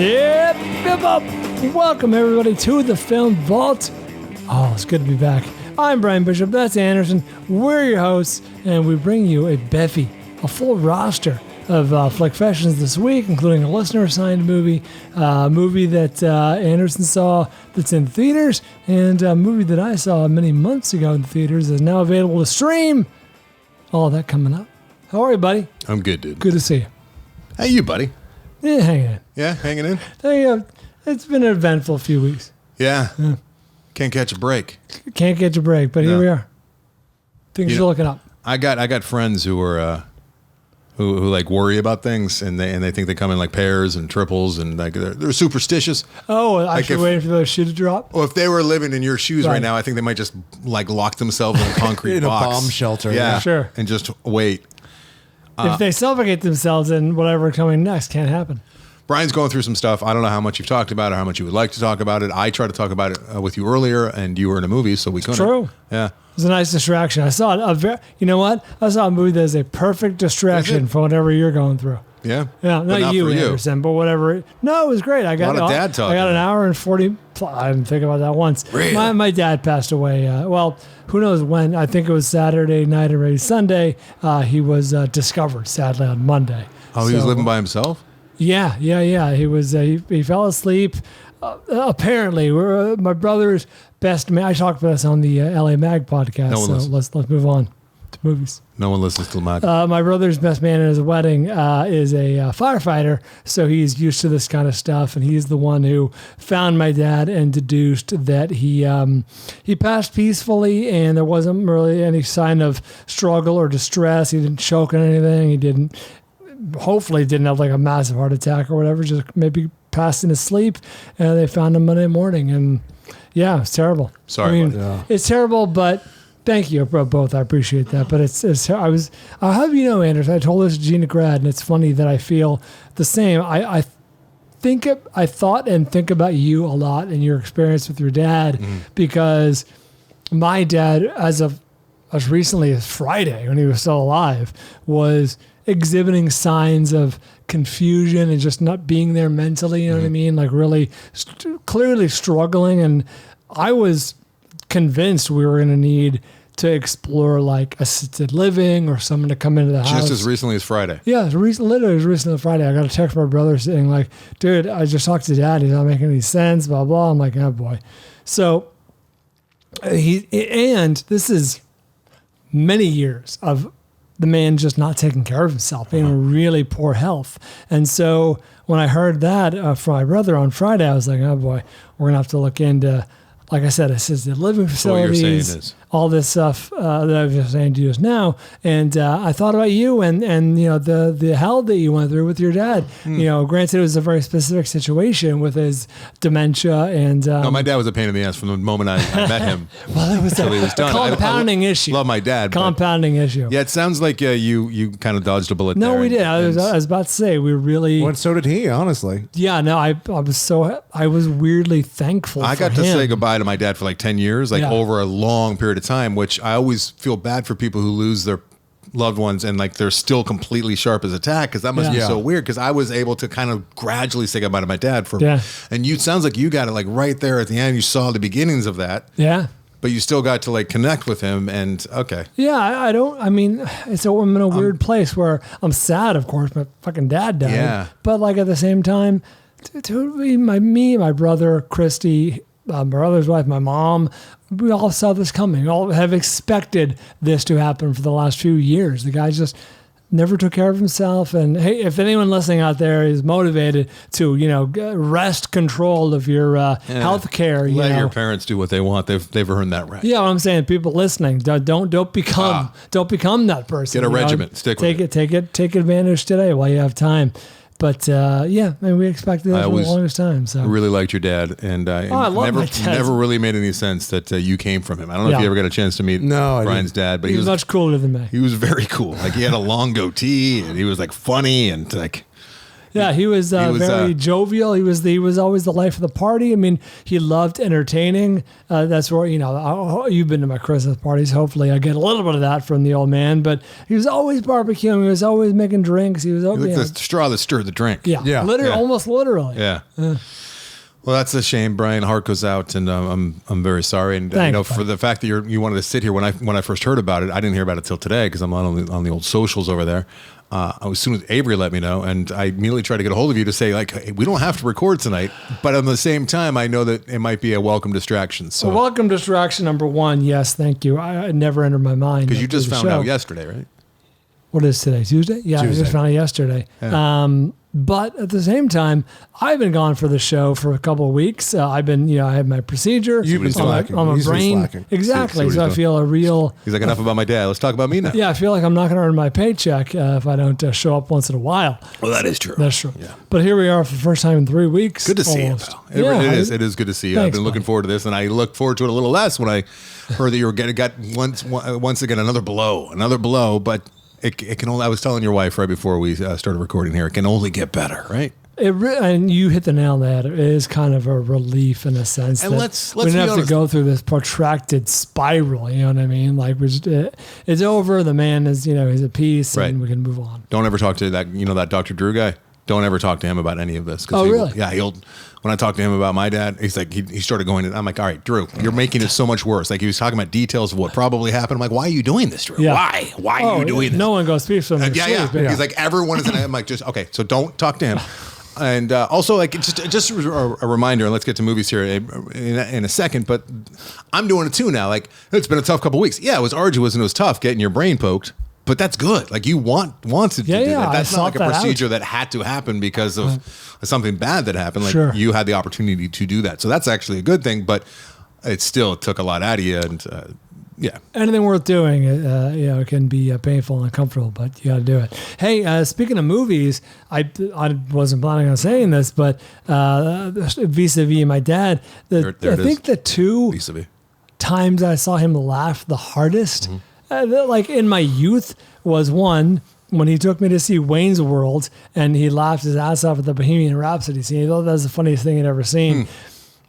Yep. Welcome, everybody, to the Film Vault. Oh, it's good to be back. I'm Brian Bishop. That's Anderson. We're your hosts, and we bring you a full roster of Fanflickssions this week, including a listener-assigned movie, a movie that Anderson saw that's in theaters, and a movie that I saw many months ago in the theaters is now available to stream. All of that coming up. How are you, buddy? I'm good, dude. Good to see you. How you, buddy? Yeah, hanging in. Yeah, hanging in? It's been an eventful few weeks. Yeah. Can't catch a break. Can't catch a break, but here we are. Things are looking up. I got friends who are who like worry about things, and they think they come in like pairs and triples, and like they're superstitious. Oh, I should wait for the shoe to drop. Well, if they were living in your shoes right now, I think they might just like lock themselves in a concrete box, a bomb shelter. Yeah, sure, and just wait. If they suffocate themselves, then whatever coming next can't happen. Brian's going through some stuff. I don't know how much you've talked about it, or how much you would like to talk about it. I tried to talk about it with you earlier, and you were in a movie, so we couldn't. True. Yeah. It was a nice distraction. I saw you know what? I saw a movie that is a perfect distraction for whatever you're going through. Yeah. Yeah, not you, Anderson, but whatever. No, it was great. I got a lot of dad talk. I got an hour and 40. I didn't think about that once. Really? My dad passed away. Well, who knows when? I think it was Saturday night or maybe Sunday. He was discovered, sadly, on Monday. Oh, he was living by himself? Yeah. He was. He fell asleep. Apparently, my brother's best man. I talked about this on the LA Mag podcast. So let's move on to movies. No one listens to Mag. My brother's best man at his wedding is a firefighter, so he's used to this kind of stuff, and he's the one who found my dad and deduced that he passed peacefully, and there wasn't really any sign of struggle or distress. He didn't choke on anything. He hopefully didn't have like a massive heart attack or whatever, just maybe passed in his sleep, and they found him Monday morning, and yeah, it's terrible. Sorry, it's terrible, but thank you both. I appreciate that. But I'll have you know, Anders, I told this to Gina Grad, and it's funny that I feel the same. I thought and think about you a lot and your experience with your dad, because my dad, as recently as Friday, when he was still alive, was exhibiting signs of confusion and just not being there mentally, you know what I mean? Like really clearly struggling. And I was convinced we were going to need to explore like assisted living or someone to come into the house. Just as recently as Friday. Yeah, literally as recently as Friday. I got a text from my brother saying like, dude, I just talked to dad. He's not making any sense, blah, blah. I'm like, oh boy. So this is many years of the man just not taking care of himself, being in really poor health. And so when I heard that from my brother on Friday, I was like, oh boy, we're going to have to look into, like I said, assisted living facilities, what you're saying is, all this stuff that I was just saying to you just now. And I thought about you and you know, the hell that you went through with your dad. You know, granted, it was a very specific situation with his dementia. And no, my dad was a pain in the ass from the moment I met him. Well, it was a compounding issue. Love my dad. Compounding issue. Yeah, it sounds like you kind of dodged a bullet. No, there we did. I was about to say we really. Well, so did he, honestly. Yeah, no, I was weirdly thankful. I got to say goodbye to my dad for like 10 years, over a long period of time, which I always feel bad for people who lose their loved ones and like they're still completely sharp as a tack, because that must be so weird, because I was able to kind of gradually say goodbye to my dad and you sounds like you got it like right there at the end. You saw the beginnings of that. Yeah. But you still got to like connect with him and okay. Yeah, I'm in a weird place where I'm sad, of course, my fucking dad died. Yeah. But like at the same time, my brother, Christy, my brother's wife, my mom, we all saw this coming. We all have expected this to happen for the last few years. The guy just never took care of himself. And hey, if anyone listening out there is motivated to, wrest control of your health care, let your parents do what they want. They've earned that right. Yeah, what I'm saying, people listening, don't become that person. Get a regiment. Stick with it. Take advantage today while you have time. But we expected that for the longest time. So I really liked your dad, and I love my dad. Never really made any sense that you came from him. I don't know if you ever got a chance to meet Brian's dad, but he was much cooler than me. He was very cool. Like he had a long goatee, and he was like funny, and like Yeah, he was very jovial. He was always the life of the party. I mean, he loved entertaining. That's where, you've been to my Christmas parties. Hopefully I get a little bit of that from the old man, but he was always barbecuing. He was always making drinks. He was always the straw that stirred the drink. Yeah. Almost literally. Yeah. Well, that's a shame. Brian, heart goes out, and I'm very sorry. And for the fact that you wanted to sit here when I first heard about it, I didn't hear about it till today because I'm on the old socials over there. As soon as Avery let me know, and I immediately tried to get a hold of you to say, like, hey, we don't have to record tonight, but at the same time, I know that it might be a welcome distraction. So, welcome distraction number one. Yes, thank you. I never entered my mind because you just found out yesterday, right? What is today? Tuesday? Yeah, Tuesday. I just found out yesterday. Yeah. But at the same time, I've been gone for the show for a couple of weeks. I've been, I had my procedure. You've been slacking. On my brain. Exactly. So I feel a real... He's like, enough about my dad. Let's talk about me now. Yeah, I feel like I'm not going to earn my paycheck if I don't show up once in a while. Well, that is true. That's true. Yeah. But here we are for the first time in 3 weeks. Good to see you, pal. It is good to see you. Thanks, I've been looking forward to this, and I look forward to it a little less when I heard that you were got once again another blow, but... It can only. I was telling your wife right before we started recording here. It can only get better, right? And you hit the nail on the head. It is kind of a relief in a sense. And let's we don't have to go through this protracted spiral. You know what I mean? Like it's over. The man is, he's at peace, right. And we can move on. Don't ever talk to that Dr. Drew guy. Don't ever talk to him about any of this. Really? Yeah, when I talked to him about my dad, he's like, he started going, I'm like, all right, Drew, you're making it so much worse. Like he was talking about details of what probably happened. I'm like, why are you doing this, Drew? Yeah. Why are you doing this? No one goes speak from yeah. He's like, everyone is in. I'm like, just okay. So don't talk to him. And also, like, just a reminder, and let's get to movies here in a second. But I'm doing it too now. Like, it's been a tough couple of weeks. Yeah, it was arduous and it was tough getting your brain poked. But that's good. Like you wanted to do that. That's not like a procedure that had to happen because of something bad that happened. Like you had the opportunity to do that. So that's actually a good thing, but it still took a lot out of you. And anything worth doing, it can be painful and uncomfortable, but you got to do it. Hey, speaking of movies, I wasn't planning on saying this, but vis-a-vis my dad, I think the two times I saw him laugh the hardest. Mm-hmm. Like in my youth was one when he took me to see Wayne's World and he laughed his ass off at the Bohemian Rhapsody scene. He thought that was the funniest thing he'd ever seen.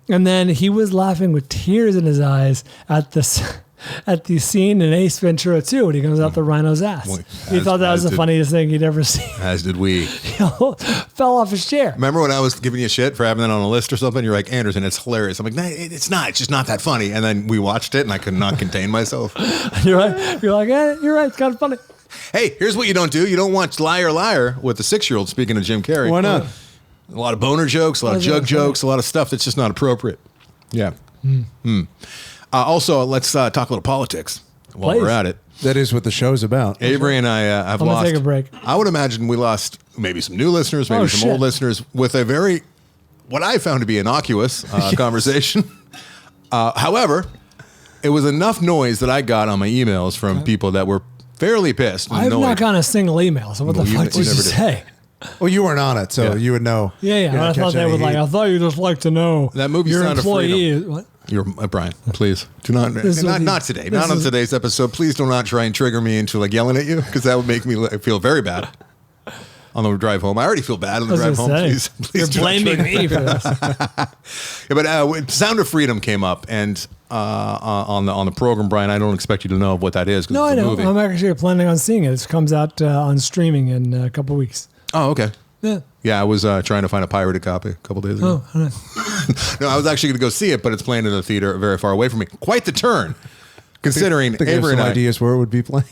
And then he was laughing with tears in his eyes at the scene in Ace Ventura 2 when he comes out the rhino's ass. He thought that was the funniest thing he'd ever seen. As did we. Fell off his chair. Remember when I was giving you shit for having that on a list or something? You're like, Anderson, it's hilarious. I'm like, no, it's not. It's just not that funny. And then we watched it and I could not contain myself. You're right. You're like, you're right. It's kind of funny. Hey, here's what you don't do. You don't watch Liar Liar with the 6-year-old, speaking of Jim Carrey. Why not? A lot of boner jokes, a lot of jug jokes, a lot of stuff that's just not appropriate. Yeah. Also, let's talk a little politics while we're at it. That is what the show's about. Avery and I have lost. Take a break. I would imagine we lost maybe some new listeners, maybe some old listeners with a very, what I found to be innocuous conversation. However, it was enough noise that I got on my emails from people that were fairly pissed. I have not gotten a single email. So what the fuck did you say? Well, you weren't on it, so you would know. Yeah. I thought they would I thought you'd just like to know that movie your Sound employee. of Freedom. What? You're Brian, please do not today, not on today's episode. Please do not try and trigger me into like yelling at you because that would make me feel very bad on the drive home. I already feel bad on the drive home. Please you're blaming me for this. But Sound of Freedom came up, and on the program, Brian, I don't expect you to know what that is. No, I know. I'm actually planning on seeing it. It comes out on streaming in a couple of weeks. Oh, okay. Yeah, I was trying to find a pirated copy a couple days ago. Oh, nice. No, I was actually going to go see it, but it's playing in a theater very far away from me. Quite the turn, considering Avery and I. Ideas where it would be playing.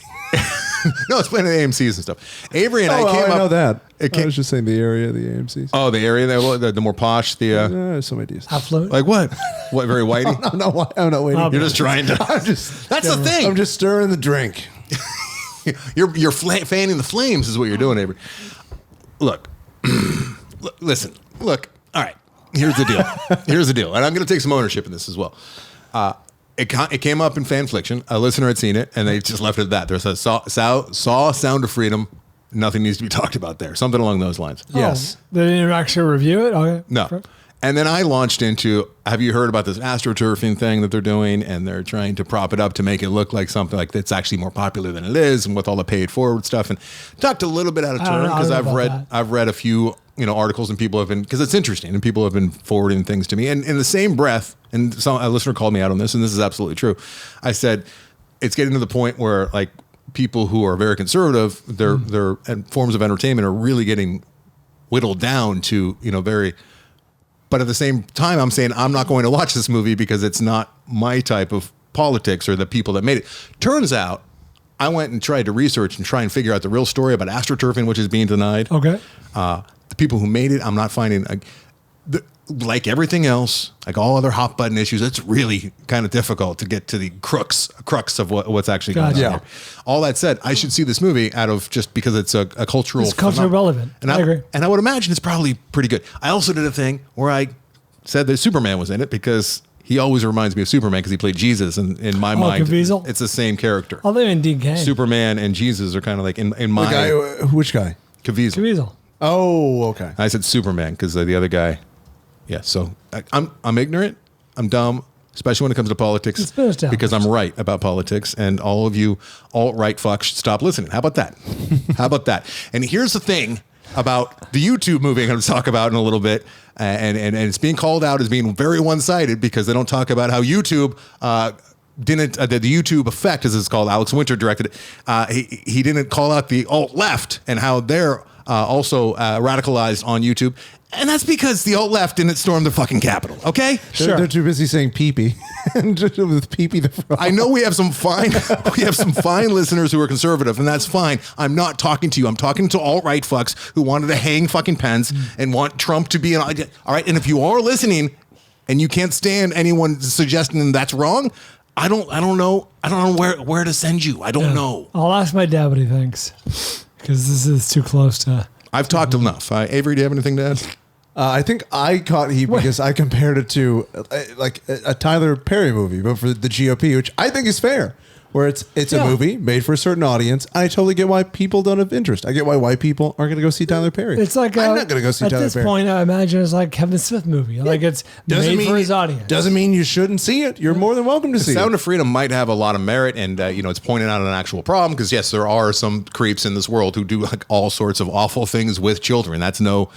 No, it's playing at AMC's and stuff. Avery and I came up. I know that. I was just saying the area of the AMC's. Oh, the area, the more posh. Some ideas. Affluent. Like what? What, very whitey? I'm not waiting. You're just trying to. That's the thing. I'm just stirring the drink. You're fanning the flames is what you're doing, Avery. Look, listen, all right, here's the deal. And I'm going to take some ownership in this as well. It came up in Fanfliction. A listener had seen it, and they just left it at that. There says, saw Sound of Freedom. Nothing needs to be talked about there. Something along those lines. Yes. They didn't actually review it? Okay. No. And then I launched into, have you heard about this astroturfing thing that they're doing? And they're trying to prop it up to make it look like something like that's actually more popular than it is, and with all the paid forward stuff. And talked a little bit out of turn because I've read a few articles and people have been, because it's interesting and people have been forwarding things to me. And in the same breath, and a listener called me out on this, and this is absolutely true. I said, it's getting to the point where like people who are very conservative, their forms of entertainment are really getting whittled down to, very, but at the same time, I'm saying I'm not going to watch this movie because it's not my type of politics or the people that made it. Turns out, I went and tried to research and try and figure out the real story about astroturfing, which is being denied. Okay. The people who made it, I'm not finding, like everything else, like all other hot button issues, it's really kind of difficult to get to the crux of what's actually going on here. All that said, I should see this movie out of just because it's a cultural. It's culturally relevant. And I agree. And I would imagine it's probably pretty good. I also did a thing where I said that Superman was in it because he always reminds me of Superman because he played Jesus, and in my mind, Caviezel? It's the same character. Oh, they're in DK. Superman and Jesus are kind of like in my. The guy, which guy? Caviezel. Oh, okay. I said Superman because the other guy. Yeah, so I'm ignorant. I'm dumb, especially when it comes to politics, because I'm right about politics, and all of you alt-right fucks should stop listening. How about that? How about that? And here's the thing about the YouTube movie I'm going to talk about in a little bit, and it's being called out as being very one-sided because they don't talk about how YouTube didn't the YouTube effect, as it's called. Alex Winter directed it. He didn't call out the alt-left and how they're also radicalized on YouTube. And that's because the alt-left didn't storm the fucking Capitol, okay? Sure. They're too busy saying pee-pee. With pee-pee the frog. I know we have some fine listeners who are conservative, and that's fine. I'm not talking to you. I'm talking to alt-right fucks who wanted to hang fucking pens and want Trump to be an idea. All right, and if you are listening and you can't stand anyone suggesting that's wrong, I don't know where to send you. I don't know. I'll ask my dad what he thinks, because this is too close to... I've talked enough. Avery, do you have anything to add? I think I caught heat because I compared it to like a Tyler Perry movie, but for the GOP, which I think is fair. Where it's a movie made for a certain audience. I totally get why people don't have interest. I get why white people aren't going to go see Tyler Perry. It's like I'm not going to go see Tyler Perry. At this point, I imagine it's like Kevin Smith movie. Like it's made for his audience. Doesn't mean you shouldn't see it. You're more than welcome to see it. Sound of Freedom might have a lot of merit, and it's pointing out an actual problem because yes, there are some creeps in this world who do like all sorts of awful things with children. It's not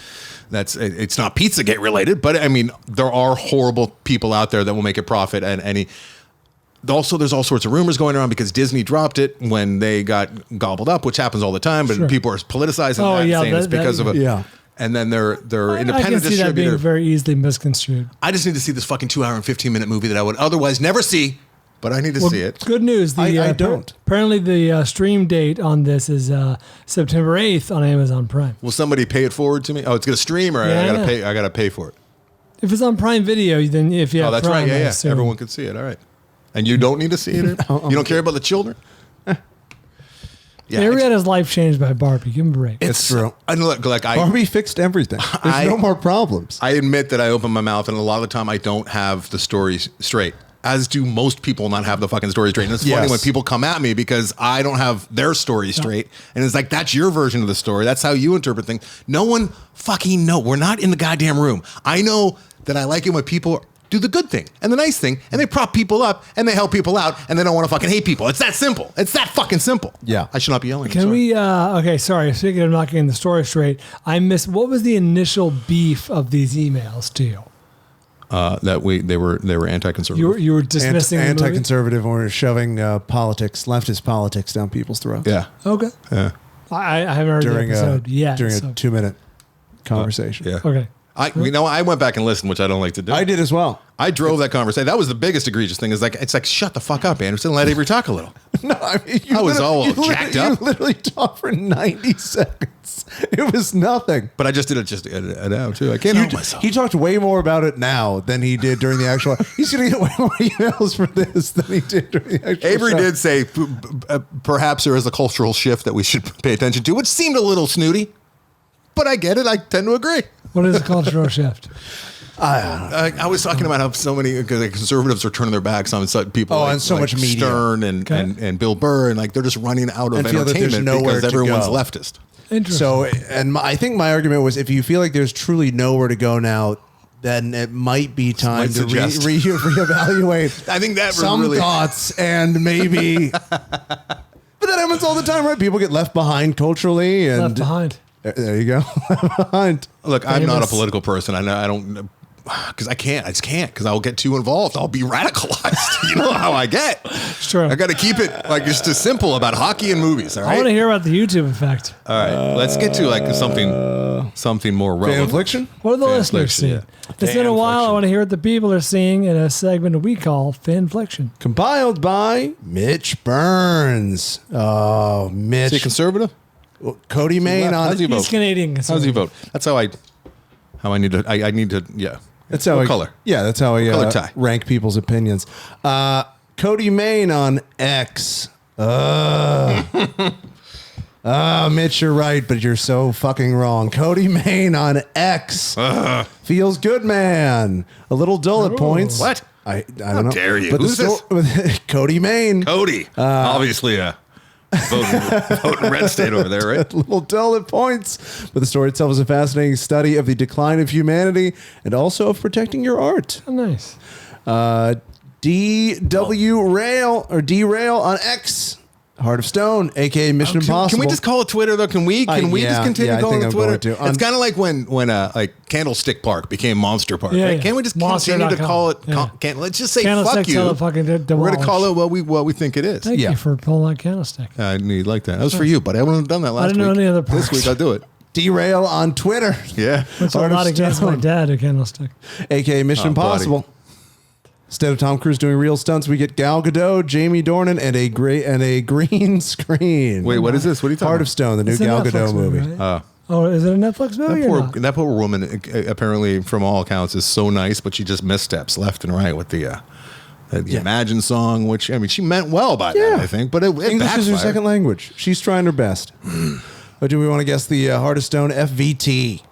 Pizzagate related, but I mean there are horrible people out there that will make a profit, and also, there's all sorts of rumors going around because Disney dropped it when they got gobbled up, which happens all the time. But people are politicizing that, saying it's because of it. Yeah. And then they're independent distributor. I can see that being very easily misconstrued. I just need to see this fucking 2 hour and 15-minute movie that I would otherwise never see, but I need to see it. Good news. I don't. Apparently, the stream date on this is September 8th on Amazon Prime. Will somebody pay it forward to me? Oh, it's going to stream, or I gotta pay for it. If it's on Prime Video, then if you have that's Prime, right. Yeah. Everyone can see it. All right. And you don't need to see it? You don't care about the children? Harry had his life changed by Barbie. Give him a break. It's true. I know, Barbie fixed everything. There's no more problems. I admit that I open my mouth, and a lot of the time I don't have the stories straight, as do most people not have the fucking story straight. And it's funny when people come at me because I don't have their story straight. And it's like, that's your version of the story. That's how you interpret things. No one fucking knows. We're not in the goddamn room. I know that I like it when people do the good thing and the nice thing, and they prop people up and they help people out, and they don't want to fucking hate people. It's that simple. It's that fucking simple. Yeah. I should not be yelling. Can we, okay, sorry. Speaking of not getting the story straight, what was the initial beef of these emails to you? They were anti-conservative. You were dismissing anti-conservative, or shoving leftist politics down people's throats. Yeah. Okay. Yeah. I haven't heard the episode yet. During a 2-minute conversation. Yeah. Okay. I went back and listened, which I don't like to do. I did as well. I drove that conversation. That was the biggest egregious thing. It's like shut the fuck up, Anderson. Let Avery talk a little. No, I mean, I was all jacked up. You literally talked for 90 seconds. It was nothing. But I just did it out too. I can't help myself. He talked way more about it now than he did during the actual. He's going to get way more emails for this than he did during the actual. Avery did say perhaps there is a cultural shift that we should pay attention to, which seemed a little snooty. But I get it. I tend to agree. What is a cultural shift? I was talking about how so many conservatives are turning their backs on people. And so much media. Stern and Bill Burr, and like they're just running out of entertainment because everyone's leftist. Interesting. So, I think my argument was, if you feel like there's truly nowhere to go now, then it might be time to reevaluate. I think that some really thoughts and maybe. But that happens all the time, right? People get left behind culturally and left behind. There you go. Behind. Look, I'm not a political person. I don't, because I just can't, because I'll get too involved. I'll be radicalized. You know how I get. Sure. I got to keep it like just as simple about hockey and movies. All right. I want to hear about the YouTube effect. All right, let's get to like something more relevant. Fanfliction? What are the listeners seeing? Yeah. It's been a while. I want to hear what the people are seeing in a segment we call Fanfliction. Compiled by Mitch Burns. Oh, Mitch. Is he conservative? Cody Main on. How's he vote? He's Canadian. How does he vote? That's how I need to. I need to. Yeah. That's how what color? Yeah, that's how color tie? rank people's opinions. Cody Main on X. Mitch, you're right, but you're so fucking wrong. Cody Main on X. Feels good, man. A little dull at points. What? I don't How know. dare you? But Who's this? Cody Main. Cody. Obviously a voting red state over there, right? A little dull at points, but the story itself is a fascinating study of the decline of humanity and also of protecting your art. Oh, nice. Derail on X. Heart of Stone, aka Mission Impossible. Can we just call it Twitter though? Can we just continue calling it Twitter? It's kind of like when like Candlestick Park became Monster Park. Yeah, right? yeah. Can't we just Monster. continue to call it? Yeah. Let's just say Candlestick fuck you. till it fucking We're going to call it what we think it is. Thank you for pulling that candlestick. I need like that. That was for you, but I wouldn't have done that last week. I didn't know any other parts. This week I'll do it. Derail on Twitter. Yeah. That's a lot against my dad, a candlestick. aka Mission Impossible. Buddy. Instead of Tom Cruise doing real stunts, we get Gal Gadot, Jamie Dornan, and a green screen. Wait, what is this? What are you talking Heart about? of Stone, the new It's a Gal Netflix Gadot movie. right? Oh, is it a Netflix movie or not? That poor woman, apparently, from all accounts, is so nice, but she just missteps left and right with the Imagine song, which, I mean, she meant well by that, I think, but it English is her backfired. second language. She's trying her best. But do we want to guess the Heart of Stone FVT?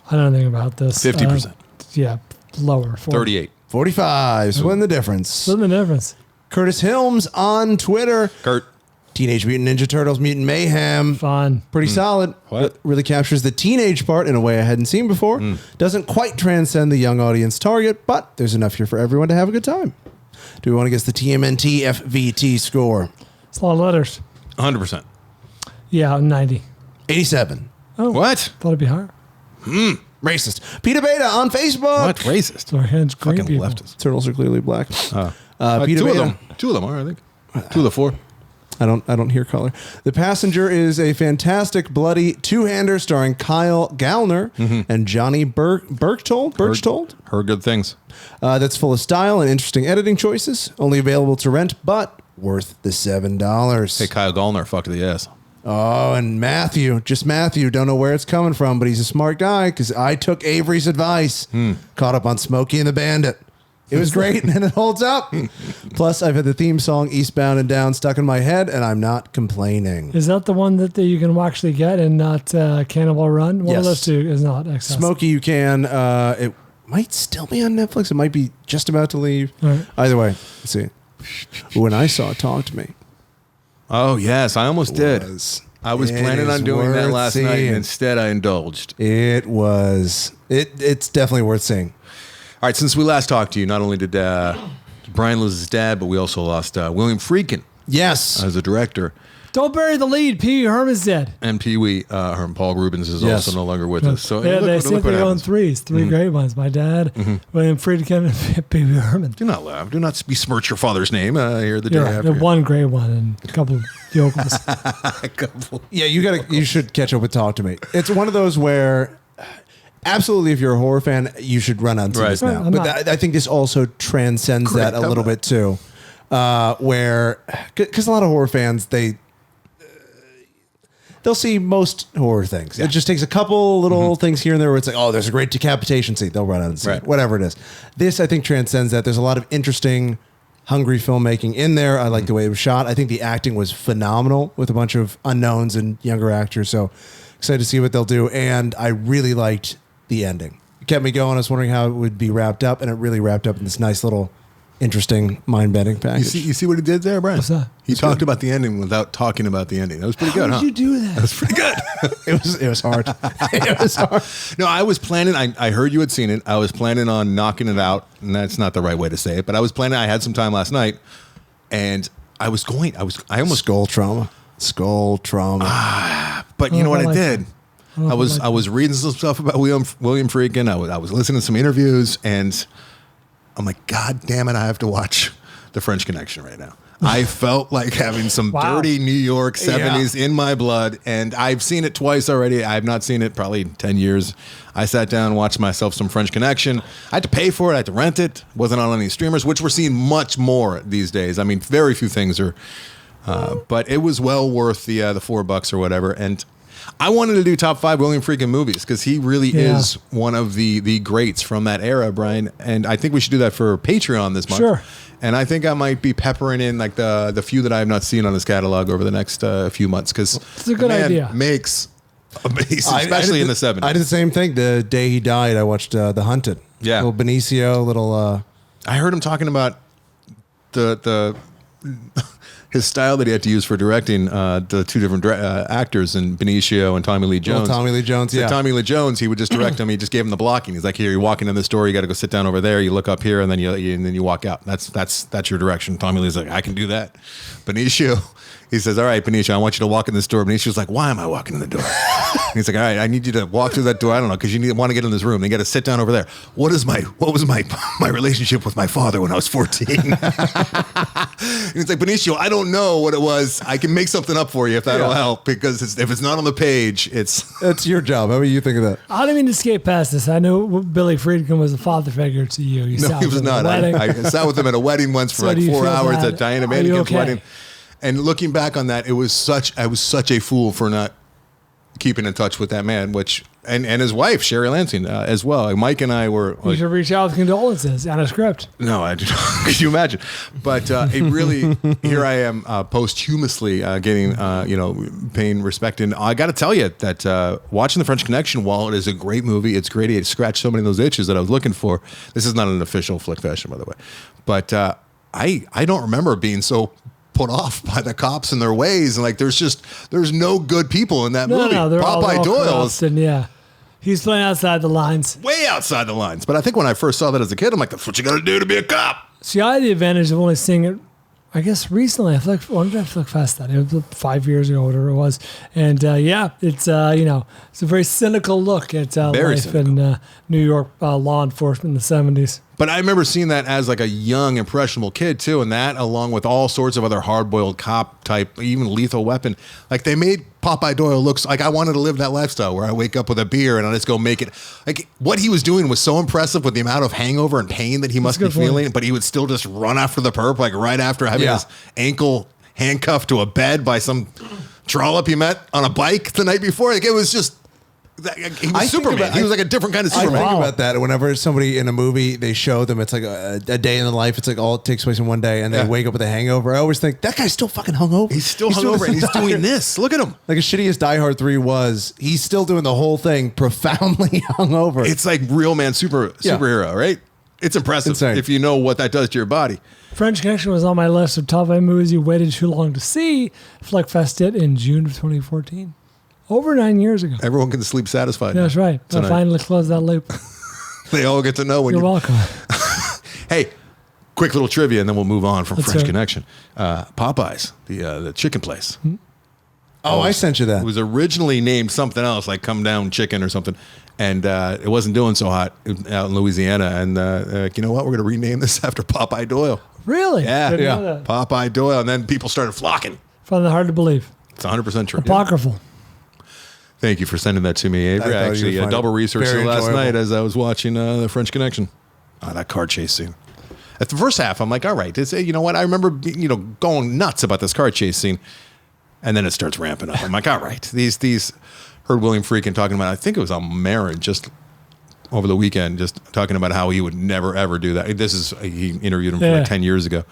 I don't know anything about this. 50%. Yeah, lower. 38. 45. Split the difference. Split the difference. Curtis Hilms on Twitter. Kurt. Teenage Mutant Ninja Turtles, Mutant Mayhem. Fun. Pretty solid. What? Really captures the teenage part in a way I hadn't seen before. Doesn't quite transcend the young audience target, but there's enough here for everyone to have a good time. Do we want to guess the TMNT FVT score? It's a lot of letters. 100%. Yeah, 90. 87. Oh, What? Thought it'd be higher. Racist. Peter Beta on Facebook. What? Racist. So our hands green Fucking people. leftist. Turtles are clearly black. Peter Two of Beta. them. Two of them are, I think. 2 of the 4. I don't hear color. The Passenger is a fantastic bloody two-hander starring Kyle Gallner and Johnny Berchtold. Heard good things. That's full of style and interesting editing choices. Only available to rent, but worth the $7. Hey, Kyle Gallner, fuck the ass. Oh, and Matthew, don't know where it's coming from, but he's a smart guy because I took Avery's advice. Caught up on Smokey and the Bandit. It was great, and it holds up. Plus, I've had the theme song Eastbound and Down stuck in my head, and I'm not complaining. Is that the one that you can actually get and not Cannibal Run? One of those two is not accessible. Smokey, you can. It might still be on Netflix. It might be just about to leave. Right. Either way, let's see. When I saw Talk to Me. Oh, yes, I almost did. I was planning on doing that last night, and instead I indulged. It was. It's definitely worth seeing. All right, since we last talked to you, not only did Bryan lose his dad, but we also lost William Friedkin Yes. as a director. Don't bury the lead. Pee Wee Herman's dead. And Pee Wee, Paul Rubens is Yes. also no longer with us. So Yeah, they look seem what to go in happens. threes. Three great ones. My dad, William Friedkin, and Pee Wee Herman. Do not laugh. Do not besmirch your father's name here the day You're right. after. One great one and a couple of yokels. Yeah, you should catch up with Talk to Me. It's one of ththose where absolutely, if you're a horror fan, you should run on to this Right. now. I'm But not. I think this also transcends that a little bit too, where because a lot of horror fans they'll see most horror things. It just takes a couple little things here and there where it's like, oh, there's a great decapitation scene. They'll run out and see it, whatever it is. This, I think, transcends that. There's a lot of interesting, hungry filmmaking in there. I like the way it was shot. I think the acting was phenomenal with a bunch of unknowns and younger actors. So excited to see what they'll do. And I really liked the ending. It kept me going. I was wondering how it would be wrapped up, and it really wrapped up in this nice little interesting mind-bending package. You see what he did there, Bryan? What's that? He talked about the ending without talking about the ending. That was pretty good, How huh? did you do that? That was pretty good. It was hard. It was hard. No, I was planning. I heard you had seen it. I was planning on knocking it out, and that's not the right way to say it. But I was planning. I had some time last night, and I almost. Skull trauma. But you know what I like did? I was reading some stuff about William Friedkin. I was listening to some interviews, and I'm like, God damn it, I have to watch The French Connection right now. I felt like having some dirty New York 70s in my blood, and I've seen it twice already. I've not seen it probably 10 years. I sat down and watched myself some French Connection. I had to pay for it. I had to rent it. Wasn't on any streamers, which we're seeing much more these days. I mean, very few things are, but it was well worth the $4 or whatever. And I wanted to do top 5 William Friedkin movies because he really is one of the greats from that era, Brian. And I think we should do that for Patreon this month. Sure. And I think I might be peppering in like the few that I have not seen on his catalog over the next few months because it's a good idea. Makes amazing, especially in the 70s. I did the same thing the day he died. I watched The Hunted. Yeah, little Benicio, little. I heard him talking about the his style that he had to use for directing the two different actors in Benicio and Tommy Lee Jones. Tommy Lee Jones, so Tommy Lee Jones, he would just direct him. He just gave him the blocking. He's like, here, you're walking in this door. You got to go sit down over there. You look up here, and then you walk out. That's your direction. Tommy Lee's like, I can do that. Benicio, he says, all right, Benicio, I want you to walk in this door. Benicio's like, why am I walking in the door? And he's like, all right, I need you to walk through that door. I don't know, because you want to get in this room. And you got to sit down over there. What was my relationship with my father when I was 14? And he's like, Benicio, I don't know what it was. I can make something up for you if that'll help, because if it's not on the page, that's your job. How do you think of that? I didn't mean to skate past this. I know Billy Friedkin was a father figure to you. No, he was not. I sat with him at a wedding once for like 4 hours at Diana Manigan's wedding. And looking back on that, I was such a fool for not keeping in touch with that man, and his wife, Sherry Lansing, as well. Mike and I were... You should reach out with condolences on a script. No, I didn't. Could you imagine? But it really, here I am posthumously getting, paying respect. And I got to tell you that watching The French Connection, while it is a great movie, it's great. It scratched so many of those itches that I was looking for. This is not an official Flickfession, by the way. But I don't remember being so put off by the cops and their ways, and like there's no good people in that movie. No, they're Popeye Doyle's he's playing outside the lines, way outside the lines. But I think when I first saw that as a kid, I'm like, that's what you got to do to be a cop. See, I had the advantage of only seeing it, I guess, recently. I feel like, when did I flick past that? It was 5 years ago, whatever it was. And it's it's a very cynical look at life in New York law enforcement in the 70s. But I remember seeing that as like a young, impressionable kid too, and that along with all sorts of other hard-boiled cop type, even Lethal Weapon, like they made Popeye Doyle looks like I wanted to live that lifestyle where I wake up with a beer and I just go make it. Like what he was doing was so impressive with the amount of hangover and pain that he must be feeling, but he would still just run after the perp like right after having his ankle handcuffed to a bed by some trollop he met on a bike the night before. Like it was just. He was Superman. He was like a different kind of Superman. I think about that whenever somebody in a movie, they show them, it's like a day in the life. It's like all it takes place in one day, and they wake up with a hangover. I always think that guy's still fucking hungover. He's still hungover, and he's doing this. Look at him. Like as shitty as Die Hard 3 was, he's still doing the whole thing profoundly hungover. It's like real man superhero, right? It's impressive if you know what that does to your body. French Connection was on my list of top 5 movies you waited too long to see. Flickfest did in June of 2014. Over 9 years ago. Everyone can sleep satisfied. That's right. I finally closed that loop. They all get to know when you're welcome. Hey, quick little trivia, and then we'll move on from French Connection. Popeyes, the chicken place. Hmm? Oh, I sent you that. It was originally named something else, like Come Down Chicken or something, and it wasn't doing so hot out in Louisiana. And you know what? We're going to rename this after Popeye Doyle. Really? Yeah. Popeye Doyle, and then people started flocking. Found that hard to believe. It's 100% true. Apocryphal. Thank you for sending that to me, Avery. I actually double researched it last night as I was watching The French Connection. That car chase scene. At the first half, I'm like, all right, you know what? I remember going nuts about this car chase scene. And then it starts ramping up. I'm like, all right. These heard William Friedkin talking about, I think it was on Marin just over the weekend, just talking about how he would never, ever do that. He interviewed him for like 10 years ago,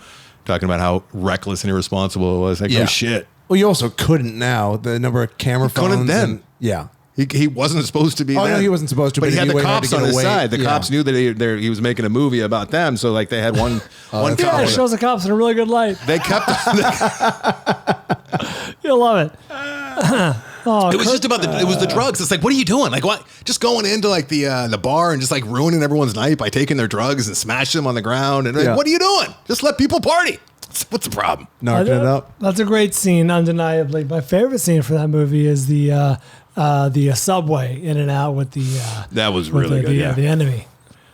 talking about how reckless and irresponsible it was. Like, no shit. Well, you also couldn't now. The number of camera phones. Couldn't then. He wasn't supposed to be. Oh, no, he wasn't supposed to. But he had the cops on his side. The cops knew that he was making a movie about them. So like they had one cop. Yeah, it shows the cops in a really good light. They kept. You'll love it. It was just about the drugs. It's like, what are you doing? Like, what? Just going into like the bar and just like ruining everyone's night by taking their drugs and smashing them on the ground. And like, what are you doing? Just let people party. What's the problem? Knocking it up. That's a great scene, undeniably. My favorite scene for that movie is the the subway in and out with the that was really good. The enemy.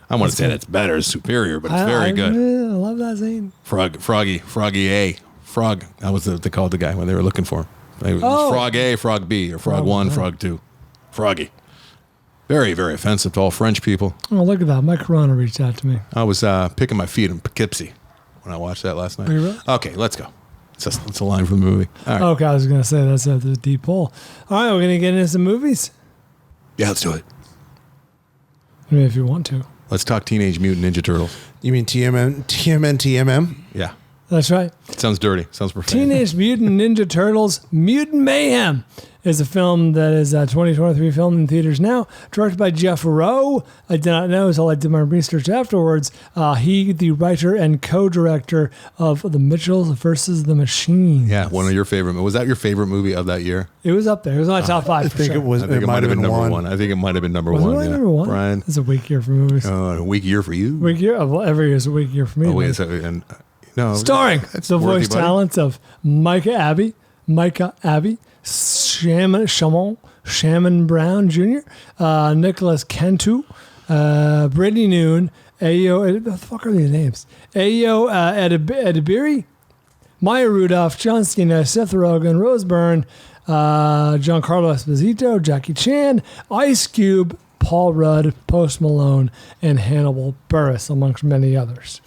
I want to say that's better, superior, but it's very good. I love that scene. Froggy A. Frog. That was they called the guy when they were looking for him. It was Frog A, Frog B, or Frog 1, Frog 2. Froggy. Very, very offensive to all French people. Oh, look at that. My Corona reached out to me. I was picking my feet in Poughkeepsie when I watched that last night. Really? Okay, let's go. It's a line from the movie. All right. Okay, I was going to say that's a deep hole. All right, we're going to get into some movies. Yeah, let's do it. I mean, if you want to. Let's talk Teenage Mutant Ninja Turtles. You mean TMM? Yeah. That's right. Sounds dirty. Sounds profane. Teenage Mutant Ninja Turtles Mutant Mayhem is a film that is a 2023 film in theaters now, directed by Jeff Rowe. I did not know until I did my research afterwards. He, the writer and co-director of The Mitchells versus the Machines. Yeah, one of your favorite. Was that your favorite movie of that year? It was up there. It was on my top five for sure. I think it might have been number one. I think it might have been number was one. It number one? Bryan. It's a weak year for movies. A weak year for you? Weak year? Well, every year is a weak year for me. Oh, wait, no. Starring the voice talents of Micah Abbey, Shamon Brown Jr., Nicholas Cantu, Brittany Noon, Ayo, what the fuck are these names? Ayo Edibiri, Maya Rudolph, John Cena, Seth Rogen, Rose Byrne, Giancarlo Esposito, Jackie Chan, Ice Cube, Paul Rudd, Post Malone, and Hannibal Buress, amongst many others.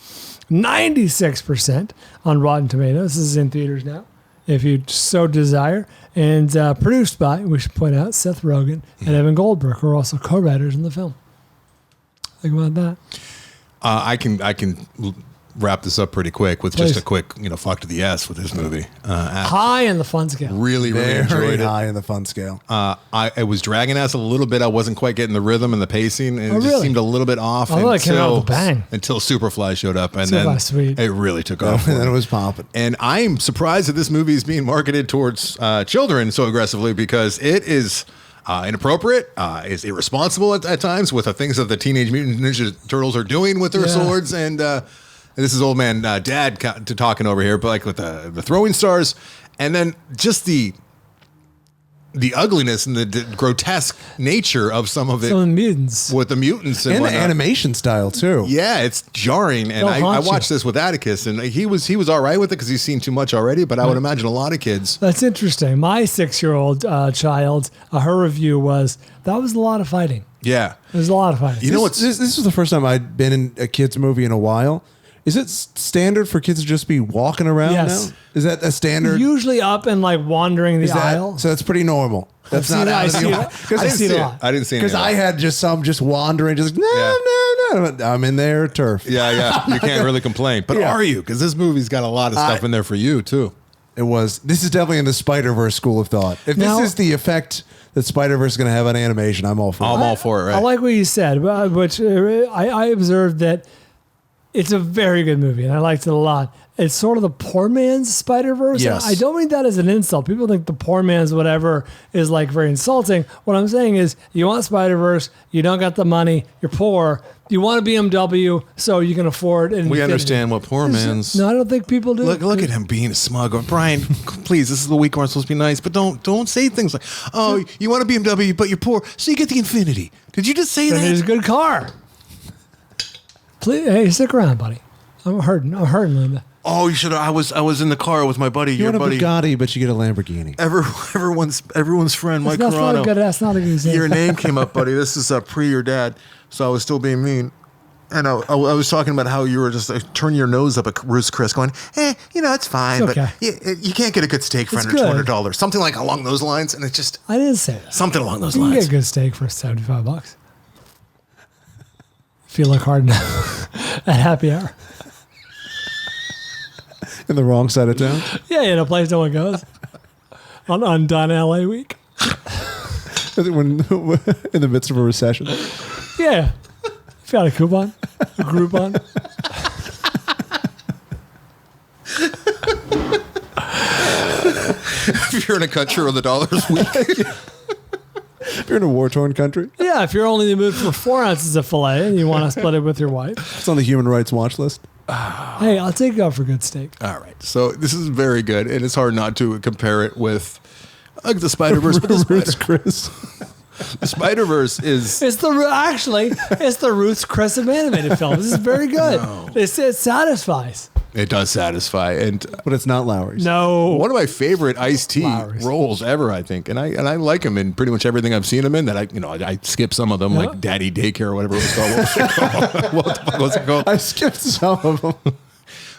96% on Rotten Tomatoes. This is in theaters now, if you so desire. And produced by, we should point out, Seth Rogen and Evan Goldberg, who are also co-writers in the film. Think about that. I can wrap this up pretty quick with just a quick, fuck to the S with this movie. High in the fun scale. Really enjoyed it. High in the fun scale. I was dragging us a little bit. I wasn't quite getting the rhythm and the pacing, and it just seemed a little bit off until Superfly showed up, and then it really took off. And then it was popping. And I'm surprised that this movie is being marketed towards children so aggressively, because it is inappropriate, is irresponsible at times with the things that the Teenage Mutant Ninja Turtles are doing with their swords, and this is old man dad talking over here, but like with the throwing stars, and then just the ugliness and the grotesque nature of some of it. Some mutants. With the mutants and the animation style too. Yeah, it's jarring. And I watched this with Atticus, and he was all right with it because he's seen too much already, but I would imagine a lot of kids. That's interesting. My 6-year-old child, her review was, that was a lot of fighting. Yeah. There's a lot of fighting. You know what? This was the first time I'd been in a kid's movie in a while. Is it standard for kids to just be walking around now? Is that a standard? Usually up and like wandering the aisle. So that's pretty normal. That's not I see it a lot. I didn't see it. Because I had some wandering, just no. I'm in their turf. Yeah. You can't really complain. But are you? Because this movie's got a lot of stuff in there for you too. This is definitely in the Spider-Verse school of thought. If this is the effect that Spider-Verse is going to have on animation, I'm all for it. I'm all for it, right? I like what you said, which I observed that it's a very good movie, and I liked it a lot. It's sort of the poor man's Spider-Verse. Yes. I don't mean that as an insult. People think the poor man's whatever is like very insulting. What I'm saying is, you want Spider-Verse, you don't got the money, you're poor, you want a BMW so you can afford it. We understand what poor man's. No, I don't think people do. Look at him being a smug. Bryan, please, this is the week where I'm supposed to be nice, but don't say things like, oh, you want a BMW, but you're poor, so you get the Infinity. Did you just say that? It's a good car. Please, hey, stick around, buddy. I'm hurting, Linda. Oh, you should. I was in the car with my buddy. You want a Bugatti, but you get a Lamborghini. Everyone's friend, Mike Carano. That's not a good example. Your name came up, buddy. This is pre your dad, so I was still being mean. And I was talking about how you were just turning your nose up at Ruth's Chris, going, it's fine, it's okay. But you can't get a good steak for under $200. Something like along those lines, and it's just. I didn't say that. Something along those lines. lines. You can get a good steak for $75. If you look hard enough at happy hour. In the wrong side of town? Yeah, in a place no one goes. on Dine LA week. When in the midst of a recession. Yeah. If you got a coupon, a Groupon. If you're in a country where the dollar's weak. If you're in a war-torn country. Yeah, if you're only in the mood for 4 ounces of filet and you want to split it with your wife. It's on the human rights watch list. Hey, I'll take you out for good steak. All right. So this is very good, and it's hard not to compare it with I like the Spider-Verse, but Roots Chris. the Spider-Verse is... It's the Roots Chris of animated films. This is very good. No. It satisfies. It does satisfy, but it's not Lowry's. No, one of my favorite Ice-T roles ever, I think, and I like him in pretty much everything I've seen him in. That I skip some of them, like Daddy Daycare or whatever it was called. What the fuck was it called? I skipped some of them.